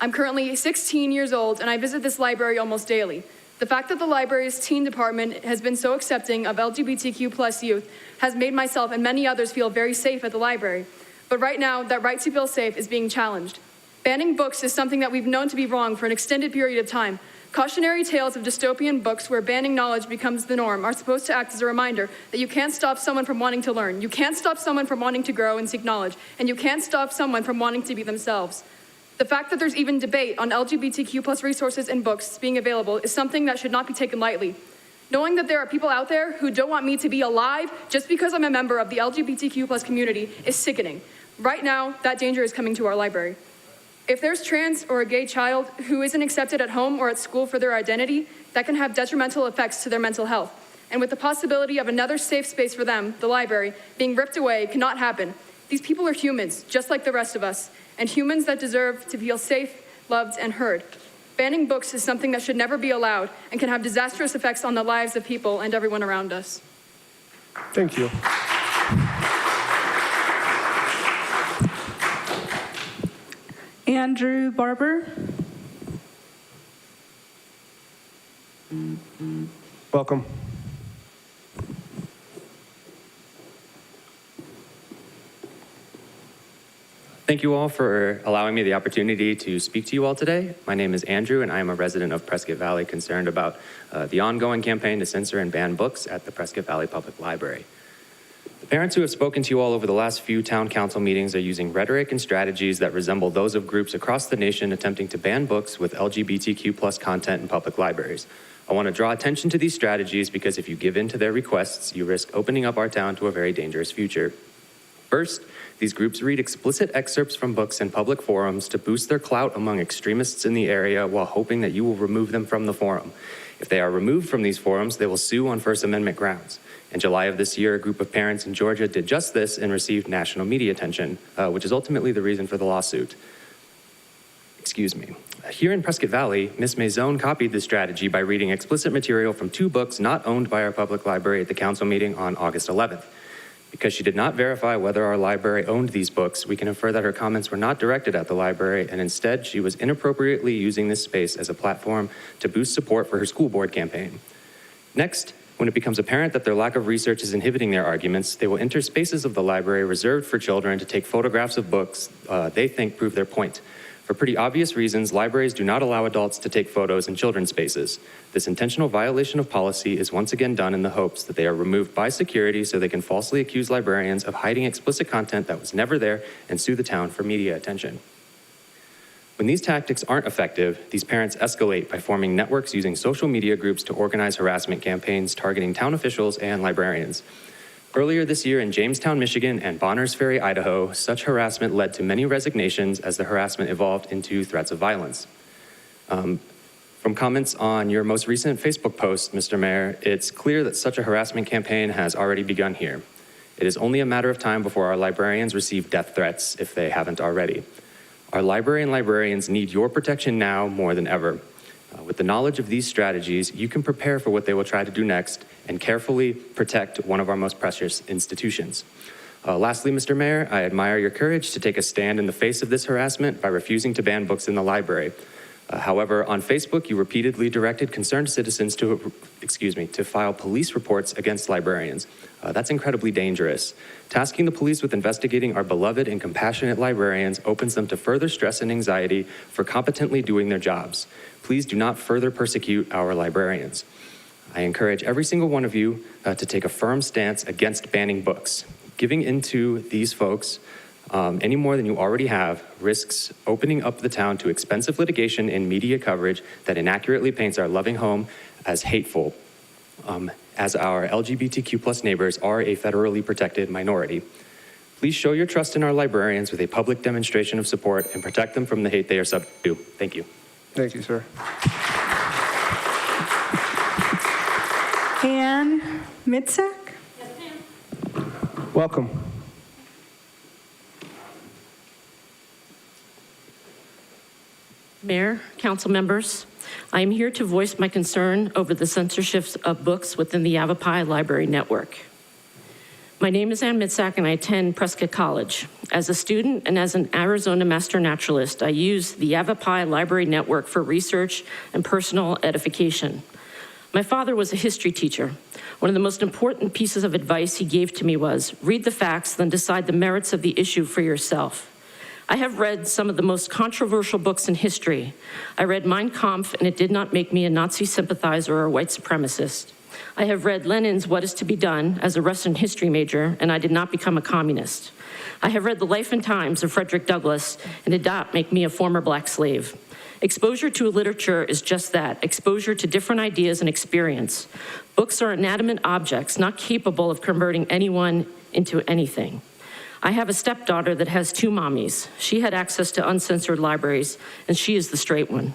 I'm currently 16 years old, and I visit this library almost daily. The fact that the library's teen department has been so accepting of LGBTQ+ youth has made myself and many others feel very safe at the library. But right now, that right to feel safe is being challenged. Banning books is something that we've known to be wrong for an extended period of time. Cautionary tales of dystopian books where banning knowledge becomes the norm are supposed to act as a reminder that you can't stop someone from wanting to learn, you can't stop someone from wanting to grow and seek knowledge, and you can't stop someone from wanting to be themselves. The fact that there's even debate on LGBTQ+ resources and books being available is something that should not be taken lightly. Knowing that there are people out there who don't want me to be alive just because I'm a member of the LGBTQ+ community is sickening. Right now, that danger is coming to our library. If there's trans or a gay child who isn't accepted at home or at school for their identity, that can have detrimental effects to their mental health. And with the possibility of another safe space for them, the library, being ripped away cannot happen. These people are humans, just like the rest of us, and humans that deserve to feel safe, loved, and heard. Banning books is something that should never be allowed and can have disastrous effects on the lives of people and everyone around us. Thank you. Andrew Barber. Welcome. Thank you all for allowing me the opportunity to speak to you all today. My name is Andrew, and I am a resident of Prescott Valley concerned about the ongoing campaign to censor and ban books at the Prescott Valley Public Library. The parents who have spoken to you all over the last few town council meetings are using rhetoric and strategies that resemble those of groups across the nation attempting to ban books with LGBTQ+ content in public libraries. I want to draw attention to these strategies because if you give in to their requests, you risk opening up our town to a very dangerous future. First, these groups read explicit excerpts from books in public forums to boost their clout among extremists in the area while hoping that you will remove them from the forum. If they are removed from these forums, they will sue on First Amendment grounds. In July of this year, a group of parents in Georgia did just this and received national media attention, which is ultimately the reason for the lawsuit. Excuse me. Here in Prescott Valley, Ms. Maison copied this strategy by reading explicit material from 2 books not owned by our public library at the council meeting on August 11th. Because she did not verify whether our library owned these books, we can infer that her comments were not directed at the library, and instead she was inappropriately using this space as a platform to boost support for her school board campaign. Next, when it becomes apparent that their lack of research is inhibiting their arguments, they will enter spaces of the library reserved for children to take photographs of books they think prove their point. For pretty obvious reasons, libraries do not allow adults to take photos in children's spaces. This intentional violation of policy is once again done in the hopes that they are removed by security so they can falsely accuse librarians of hiding explicit content that was never there and sue the town for media attention. When these tactics aren't effective, these parents escalate by forming networks using social media groups to organize harassment campaigns targeting town officials and librarians. Earlier this year in Jamestown, Michigan and Bonners Ferry, Idaho, such harassment led to many resignations as the harassment evolved into threats of violence. From comments on your most recent Facebook post, Mr. Mayor, it's clear that such a harassment campaign has already begun here. It is only a matter of time before our librarians receive death threats if they haven't already. Our library and librarians need your protection now more than ever. With the knowledge of these strategies, you can prepare for what they will try to do next and carefully protect one of our most precious institutions. Lastly, Mr. Mayor, I admire your courage to take a stand in the face of this harassment by refusing to ban books in the library. However, on Facebook, you repeatedly directed concerned citizens to file police reports against librarians. That's incredibly dangerous. Tasking the police with investigating our beloved and compassionate librarians opens them to further stress and anxiety for competently doing their jobs. Please do not further persecute our librarians. I encourage every single one of you to take a firm stance against banning books. Giving into these folks any more than you already have risks opening up the town to expensive litigation and media coverage that inaccurately paints our loving home as hateful, as our LGBTQ+ neighbors are a federally protected minority. Please show your trust in our librarians with a public demonstration of support and protect them from the hate they are subject to. Thank you. Thank you, sir. Ann Mitzak. Welcome. Mayor, council members, I am here to voice my concern over the censorship of books within the Yavapai Library Network. My name is Ann Mitzak and I attend Prescott College. As a student and as an Arizona master naturalist, I use the Yavapai Library Network for research and personal edification. My father was a history teacher. One of the most important pieces of advice he gave to me was, read the facts, then decide the merits of the issue for yourself. I have read some of the most controversial books in history. I read Mein Kampf, and it did not make me a Nazi sympathizer or a white supremacist. I have read Lenin's What is to be Done as a Russian history major, and I did not become a communist. I have read The Life and Times of Frederick Douglass, and it did not make me a former black slave. Exposure to literature is just that, exposure to different ideas and experience. Books are inanimate objects, not capable of converting anyone into anything. I have a stepdaughter that has 2 mommies. She had access to uncensored libraries, and she is the straight one.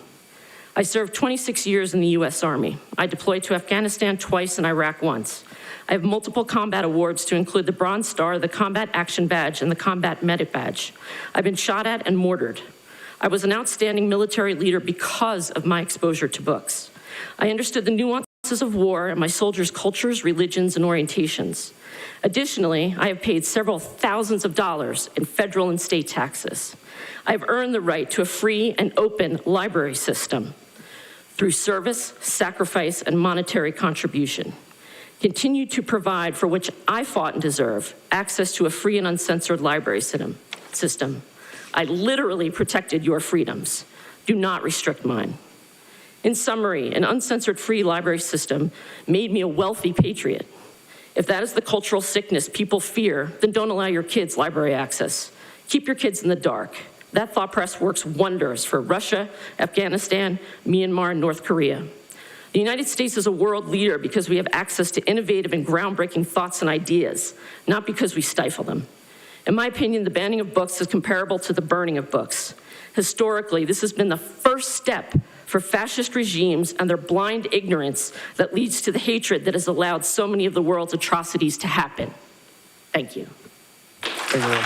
I served 26 years in the U.S. Army. I deployed to Afghanistan twice and Iraq once. I have multiple combat awards to include the Bronze Star, the Combat Action Badge, and the Combat Medic Badge. I've been shot at and mortared. I was an outstanding military leader because of my exposure to books. I understood the nuances of war and my soldiers' cultures, religions, and orientations. Additionally, I have paid several thousands of dollars in federal and state taxes. I have earned the right to a free and open library system through service, sacrifice, and monetary contribution. Continue to provide, for which I fought and deserve, access to a free and uncensored library system. I literally protected your freedoms. Do not restrict mine. In summary, an uncensored free library system made me a wealthy patriot. If that is the cultural sickness people fear, then don't allow your kids library access. Keep your kids in the dark. That thought press works wonders for Russia, Afghanistan, Myanmar, and North Korea. The United States is a world leader because we have access to innovative and groundbreaking thoughts and ideas, not because we stifle them. In my opinion, the banning of books is comparable to the burning of books. Historically, this has been the first step for fascist regimes and their blind ignorance that leads to the hatred that has allowed so many of the world's atrocities to happen. Thank you. Thank you.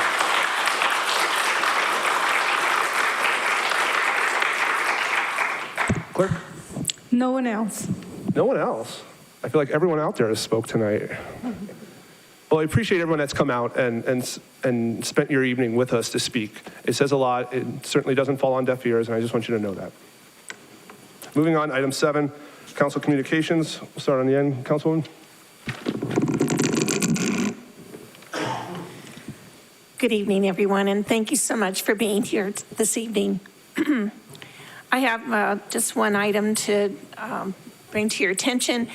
Clerk? No one else. No one else? I feel like everyone out there has spoke tonight. Well, I appreciate everyone that's come out and spent your evening with us to speak. It says a lot. It certainly doesn't fall on deaf ears, and I just want you to know that. Moving on, item 7, council communications. We'll start on the end, Councilwoman. Good evening, everyone, and thank you so much for being here this evening. I have just one item to bring to your attention,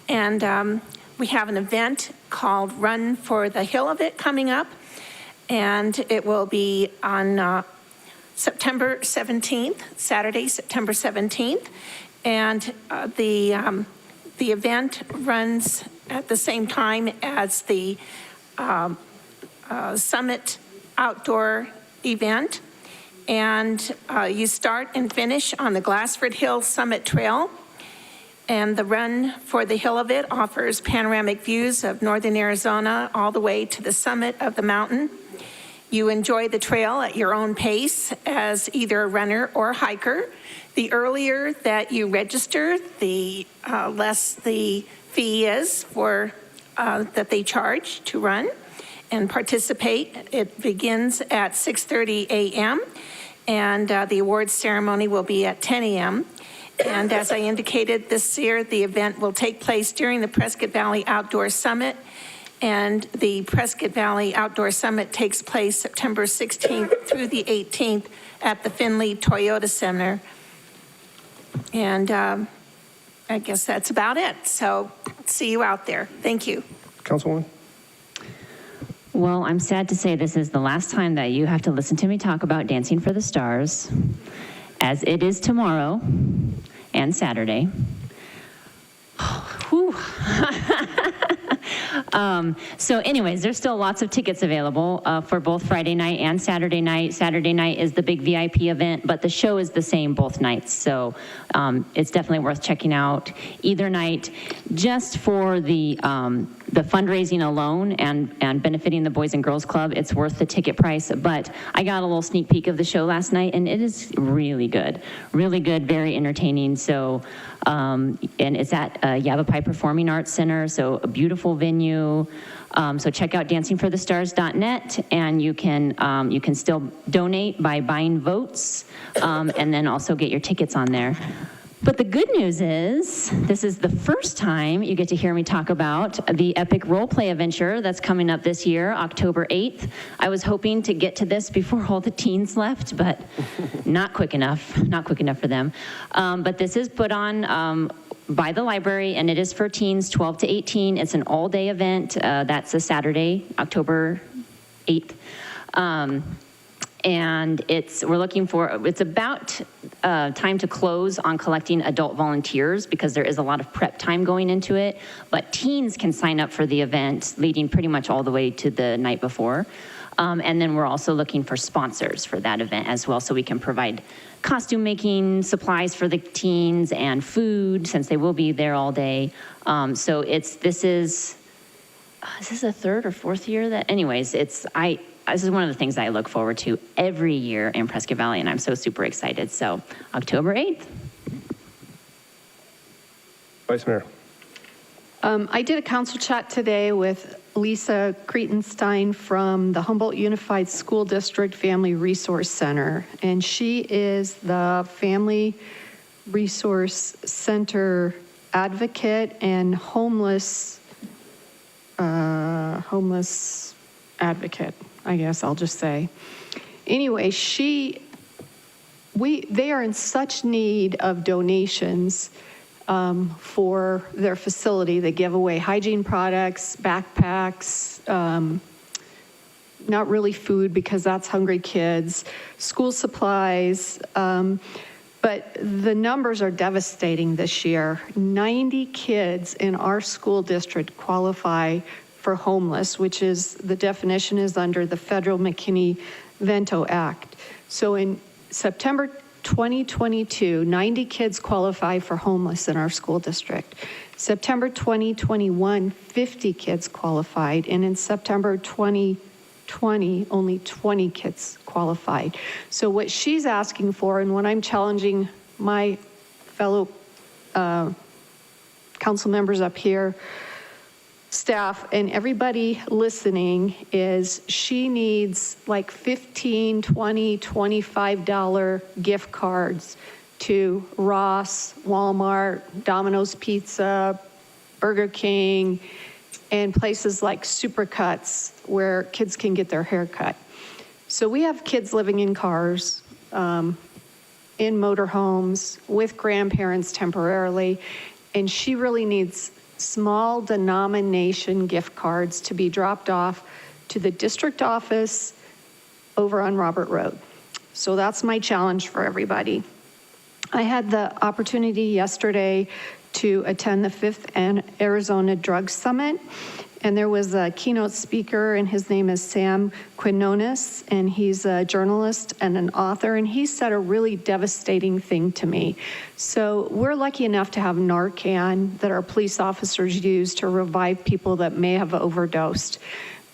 and we have an event called Run for the Hill of It coming up, and it will be on September 17th, Saturday, September 17th, and the event runs at the same time as the Summit outdoor event, and you start and finish on the Glassford Hill Summit Trail. And the Run for the Hill of It offers panoramic views of northern Arizona all the way to the summit of the mountain. You enjoy the trail at your own pace as either a runner or a hiker. The earlier that you register, the less the fee is for that they charge to run and participate. It begins at 6:30 a.m. and the awards ceremony will be at 10 a.m. And as I indicated, this year the event will take place during the Prescott Valley Outdoor Summit, and the Prescott Valley Outdoor Summit takes place September 16th through the 18th at the Findlay Toyota Center. And I guess that's about it. So see you out there. Thank you. Councilwoman? Well, I'm sad to say this is the last time that you have to listen to me talk about Dancing for the Stars, as it is tomorrow and Saturday. Whew. So anyways, there's still lots of tickets available for both Friday night and Saturday night. Saturday night is the big VIP event, but the show is the same both nights. So it's definitely worth checking out either night just for the fundraising alone and benefiting the Boys and Girls Club. It's worth the ticket price, but I got a little sneak peek of the show last night and it is really good, very entertaining. So, and it's at Yavapai Performing Arts Center, so a beautiful venue. So check out dancingforthestars.net, and you can still donate by buying votes, and then also get your tickets on there. But the good news is, this is the first time you get to hear me talk about the epic role play adventure that's coming up this year, October 8th. I was hoping to get to this before all the teens left, but not quick enough for them. But this is put on by the library, and it is for teens 12 to 18. It's an all-day event. That's a Saturday, October 8th. And it's about time to close on collecting adult volunteers because there is a lot of prep time going into it. But teens can sign up for the event leading pretty much all the way to the night before. And then we're also looking for sponsors for that event as well, so we can provide costume making supplies for the teens and food since they will be there all day. So this is a third or fourth year that, anyways, this is one of the things I look forward to every year in Prescott Valley, and I'm so super excited. So October 8th. Vice Mayor. I did a council chat today with Lisa Kretenstein from the Humboldt Unified School District Family Resource Center, and she is the Family Resource Center advocate and homeless advocate, I guess I'll just say. Anyway, they are in such need of donations for their facility. They give away hygiene products, backpacks, not really food because that's hungry kids, school supplies, but the numbers are devastating this year. 90 kids in our school district qualify for homeless, which is, the definition is under the federal McKinney-Vento Act. So in September 2022, 90 kids qualify for homeless in our school district. September 2021, 50 kids qualified, and in September 2020, only 20 kids qualified. So what she's asking for, and what I'm challenging my fellow council members up here, staff, and everybody listening, is she needs like $15, $20, $25 gift cards to Ross, Walmart, Domino's Pizza, Burger King, and places like Supercuts where kids can get their hair cut. So we have kids living in cars, in motorhomes, with grandparents temporarily, and she really needs small denomination gift cards to be dropped off to the district office over on Robert Road. So that's my challenge for everybody. I had the opportunity yesterday to attend the 5th Arizona Drug Summit, and there was a keynote speaker, and his name is Sam Quinones, and he's a journalist and an author, and he said a really devastating thing to me. So we're lucky enough to have Narcan that our police officers use to revive people that may have overdosed.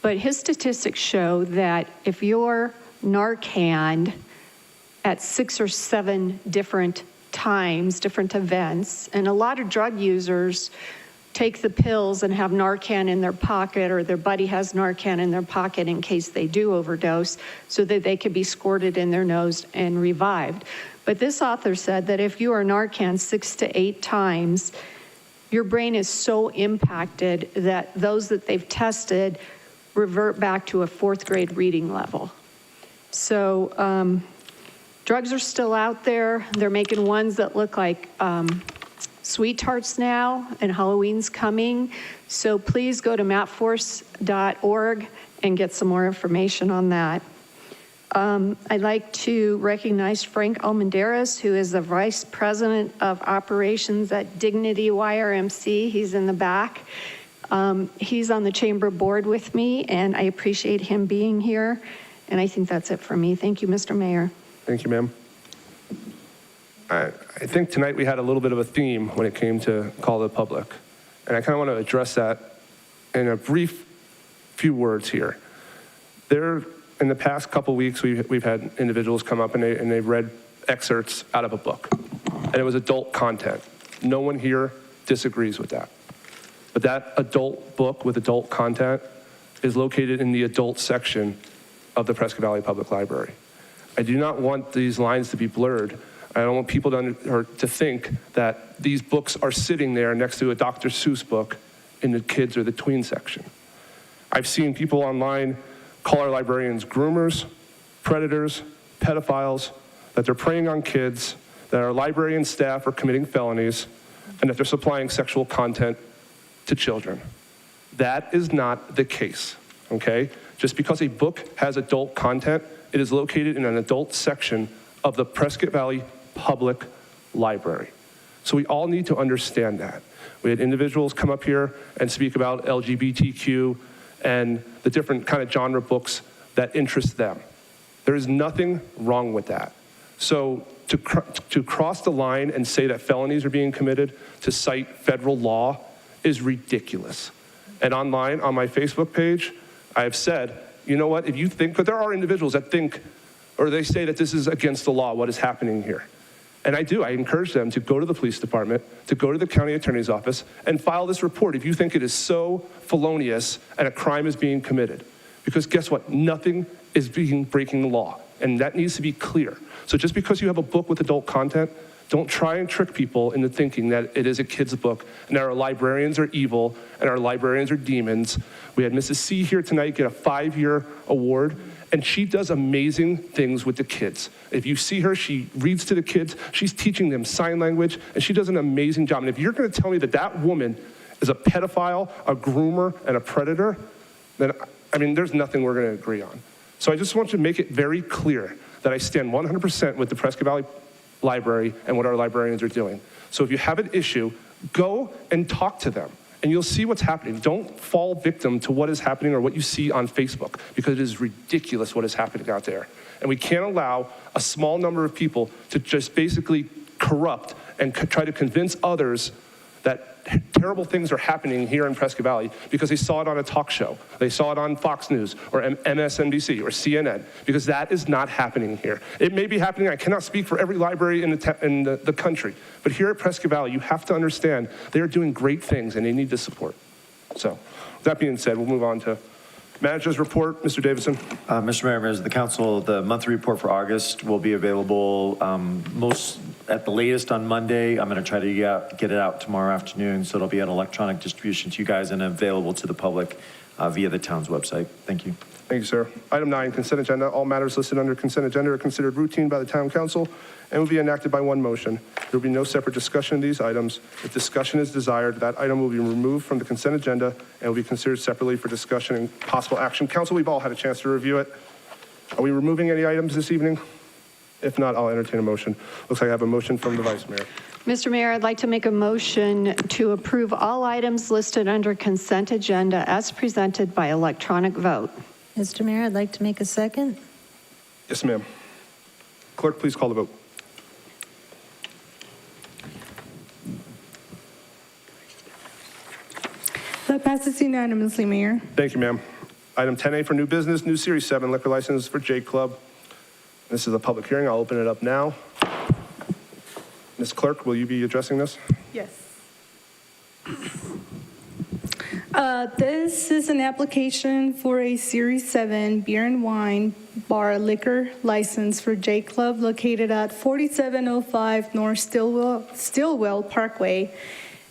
But his statistics show that if you're Narcan at 6 or 7 different times, different events, and a lot of drug users take the pills and have Narcan in their pocket, or their buddy has Narcan in their pocket in case they do overdose, so that they could be squirted in their nose and revived. But this author said that if you are Narcan 6 to 8 times, your brain is so impacted that those that they've tested revert back to a 4th grade reading level. So drugs are still out there. They're making ones that look like sweet tarts now, and Halloween's coming. So please go to mapforce.org and get some more information on that. I'd like to recognize Frank Almendarez, who is the Vice President of Operations at Dignity YRMC. He's in the back. He's on the chamber board with me, and I appreciate him being here. And I think that's it for me. Thank you, Mr. Mayor. Thank you, ma'am. I think tonight we had a little bit of a theme when it came to call to the public. And I kind of want to address that in a brief few words here. In the past couple weeks, we've had individuals come up and they've read excerpts out of a book. And it was adult content. No one here disagrees with that. But that adult book with adult content is located in the adult section of the Prescott Valley Public Library. I do not want these lines to be blurred. I don't want people to think that these books are sitting there next to a Dr. Seuss book in the kids or the tween section. I've seen people online call our librarians groomers, predators, pedophiles, that they're preying on kids, that our librarian staff are committing felonies, and that they're supplying sexual content to children. That is not the case, okay? Just because a book has adult content, it is located in an adult section of the Prescott Valley Public Library. So we all need to understand that. We had individuals come up here and speak about LGBTQ and the different kind of genre books that interest them. There is nothing wrong with that. So to cross the line and say that felonies are being committed, to cite federal law, is ridiculous. And online, on my Facebook page, I have said, you know what, if you think, but there are individuals that think, or they say that this is against the law, what is happening here. And I do. I encourage them to go to the police department, to go to the county attorney's office, and file this report if you think it is so felonious and a crime is being committed. Because guess what? Nothing is breaking the law, and that needs to be clear. So just because you have a book with adult content, don't try and trick people into thinking that it is a kid's book and that our librarians are evil and our librarians are demons. We had Mrs. C here tonight get a 5-year award, and she does amazing things with the kids. If you see her, she reads to the kids, she's teaching them sign language, and she does an amazing job. And if you're gonna tell me that that woman is a pedophile, a groomer, and a predator, then, I mean, there's nothing we're gonna agree on. So I just want to make it very clear that I stand 100% with the Prescott Valley Library and what our librarians are doing. So if you have an issue, go and talk to them, and you'll see what's happening. Don't fall victim to what is happening or what you see on Facebook, because it is ridiculous what is happening out there. And we can't allow a small number of people to just basically corrupt and try to convince others that terrible things are happening here in Prescott Valley because they saw it on a talk show. They saw it on Fox News or MSNBC or CNN, because that is not happening here. It may be happening. I cannot speak for every library in the country, but here at Prescott Valley, you have to understand they are doing great things and they need the support. So that being said, we'll move on to Manager's report. Mr. Davidson. Mr. Mayor, members of the council, the monthly report for August will be available at the latest on Monday. I'm going to try to get it out tomorrow afternoon, so it'll be an electronic distribution to you guys and available to the public via the town's website. Thank you. Thank you, sir. Item 9, consent agenda. All matters listed under consent agenda are considered routine by the town council and will be enacted by one motion. There will be no separate discussion of these items. If discussion is desired, that item will be removed from the consent agenda and will be considered separately for discussion and possible action. Council, we've all had a chance to review it. Are we removing any items this evening? If not, I'll entertain a motion. Looks like I have a motion from the Vice Mayor. Mr. Mayor, I'd like to make a motion to approve all items listed under consent agenda as presented by electronic vote. Mr. Mayor, I'd like to make a second. Yes, ma'am. Clerk, please call the vote. That passes unanimously, Mayor. Thank you, ma'am. Item 10A for new business, new Series 7 liquor license for J Club. This is a public hearing. I'll open it up now. Ms. Clerk, will you be addressing this? Yes. This is an application for a Series 7 beer and wine bar liquor license for J Club located at 4705 North Stillwell Parkway.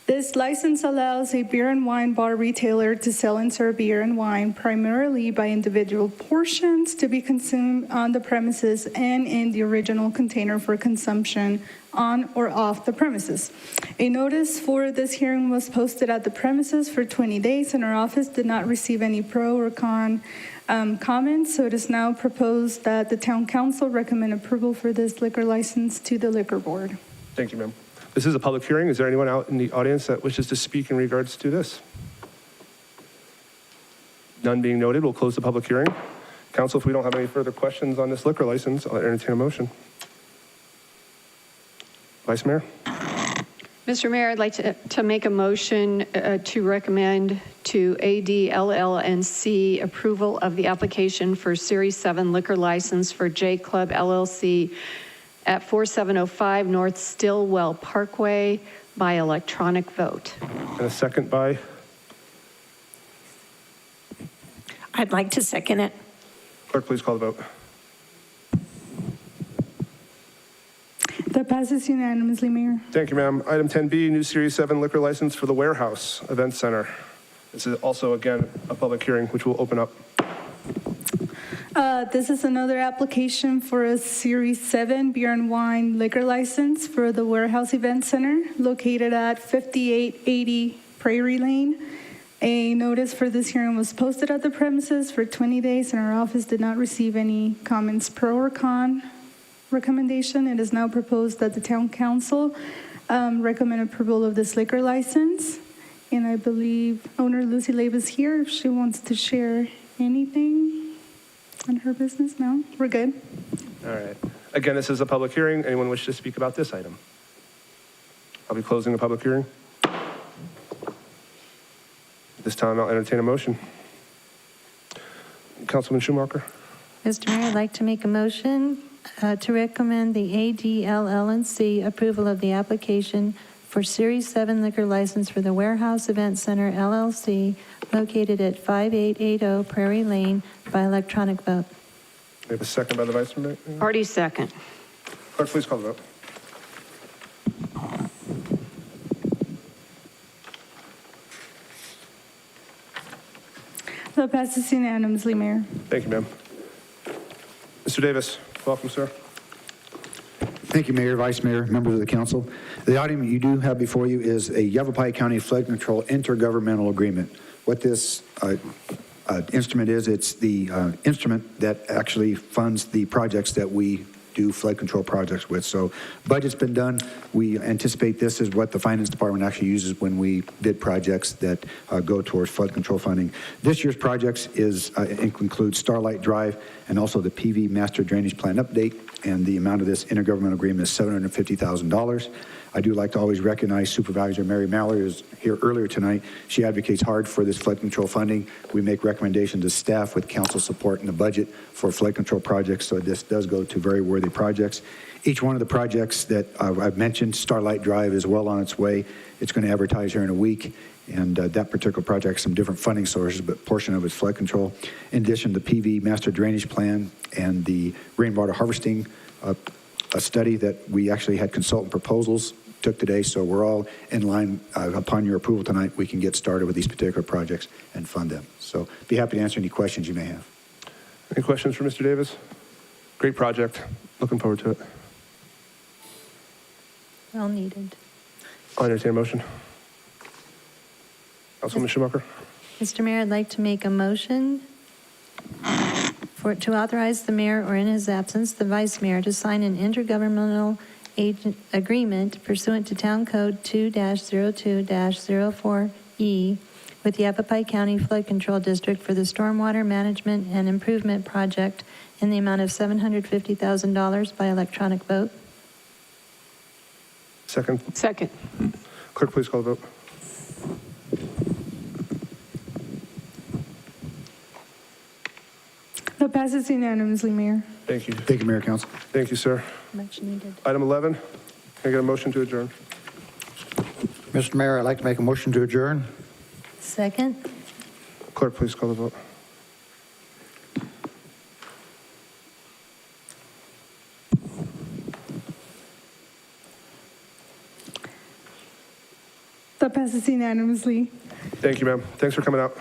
This license allows a beer and wine bar retailer to sell and serve beer and wine primarily by individual portions to be consumed on the premises and in the original container for consumption on or off the premises. A notice for this hearing was posted at the premises for 20 days, and our office did not receive any pro or con comments, so it is now proposed that the town council recommend approval for this liquor license to the liquor board. Thank you, ma'am. This is a public hearing. Is there anyone out in the audience that wishes to speak in regards to this? None being noted, we'll close the public hearing. Council, if we don't have any further questions on this liquor license, I'll entertain a motion. Vice Mayor? Mr. Mayor, I'd like to make a motion to recommend to ADLLNC approval of the application for Series 7 liquor license for J Club LLC at 4705 North Stillwell Parkway by electronic vote. And a second by? I'd like to second it. Clerk, please call the vote. That passes unanimously, Mayor. Thank you, ma'am. Item 10B, new Series 7 liquor license for the Warehouse Event Center. This is also, again, a public hearing, which we'll open up. This is another application for a Series 7 beer and wine liquor license for the Warehouse Event Center located at 5880 Prairie Lane. A notice for this hearing was posted at the premises for 20 days, and our office did not receive any comments pro or con recommendation. It is now proposed that the town council recommend approval of this liquor license. And I believe owner Lucy Labe is here if she wants to share anything on her business. No, we're good. All right. Again, this is a public hearing. Anyone wish to speak about this item? I'll be closing the public hearing. This time, I'll entertain a motion. Councilman Schumacher. Mr. Mayor, I'd like to make a motion to recommend the ADLLNC approval of the application for Series 7 liquor license for the Warehouse Event Center LLC located at 5880 Prairie Lane by electronic vote. We have a second by the Vice Mayor. Party second. Clerk, please call the vote. That passes unanimously, Mayor. Thank you, ma'am. Mr. Davis, welcome, sir. Thank you, Mayor, Vice Mayor, members of the council. The item you do have before you is a Yavapai County Flood Control Intergovernmental Agreement. What this instrument is, it's the instrument that actually funds the projects that we do flood control projects with. So budget's been done. We anticipate this is what the finance department actually uses when we bid projects that go towards flood control funding. This year's projects includes Starlight Drive and also the PV Master Drainage Plan update, and the amount of this intergovernmental agreement is $750,000. I do like to always recognize Supervisor Mary Mallory, who was here earlier tonight. She advocates hard for this flood control funding. We make recommendations to staff with council support in the budget for flood control projects, so this does go to very worthy projects. Each one of the projects that I've mentioned, Starlight Drive, is well on its way. It's going to advertise here in a week, and that particular project has some different funding sources, but a portion of it's flood control. In addition, the PV Master Drainage Plan and the rainwater harvesting a study that we actually had consultant proposals took today, so we're all in line. Upon your approval tonight, we can get started with these particular projects and fund them. So be happy to answer any questions you may have. Any questions for Mr. Davis? Great project. Looking forward to it. Well needed. I'll entertain a motion. Councilwoman Schumacher. Mr. Mayor, I'd like to make a motion to authorize the mayor, or in his absence, the vice mayor, to sign an intergovernmental agreement pursuant to Town Code 2-02-04E with the Yavapai County Flood Control District for the Stormwater Management and Improvement Project in the amount of $750,000 by electronic vote. Second. Second. Clerk, please call the vote. That passes unanimously, Mayor. Thank you. Thank you, Mayor, Council. Thank you, sir. Much needed. Item 11, can I get a motion to adjourn? Mr. Mayor, I'd like to make a motion to adjourn. Second. Clerk, please call the vote. That passes unanimously. Thank you, ma'am. Thanks for coming out.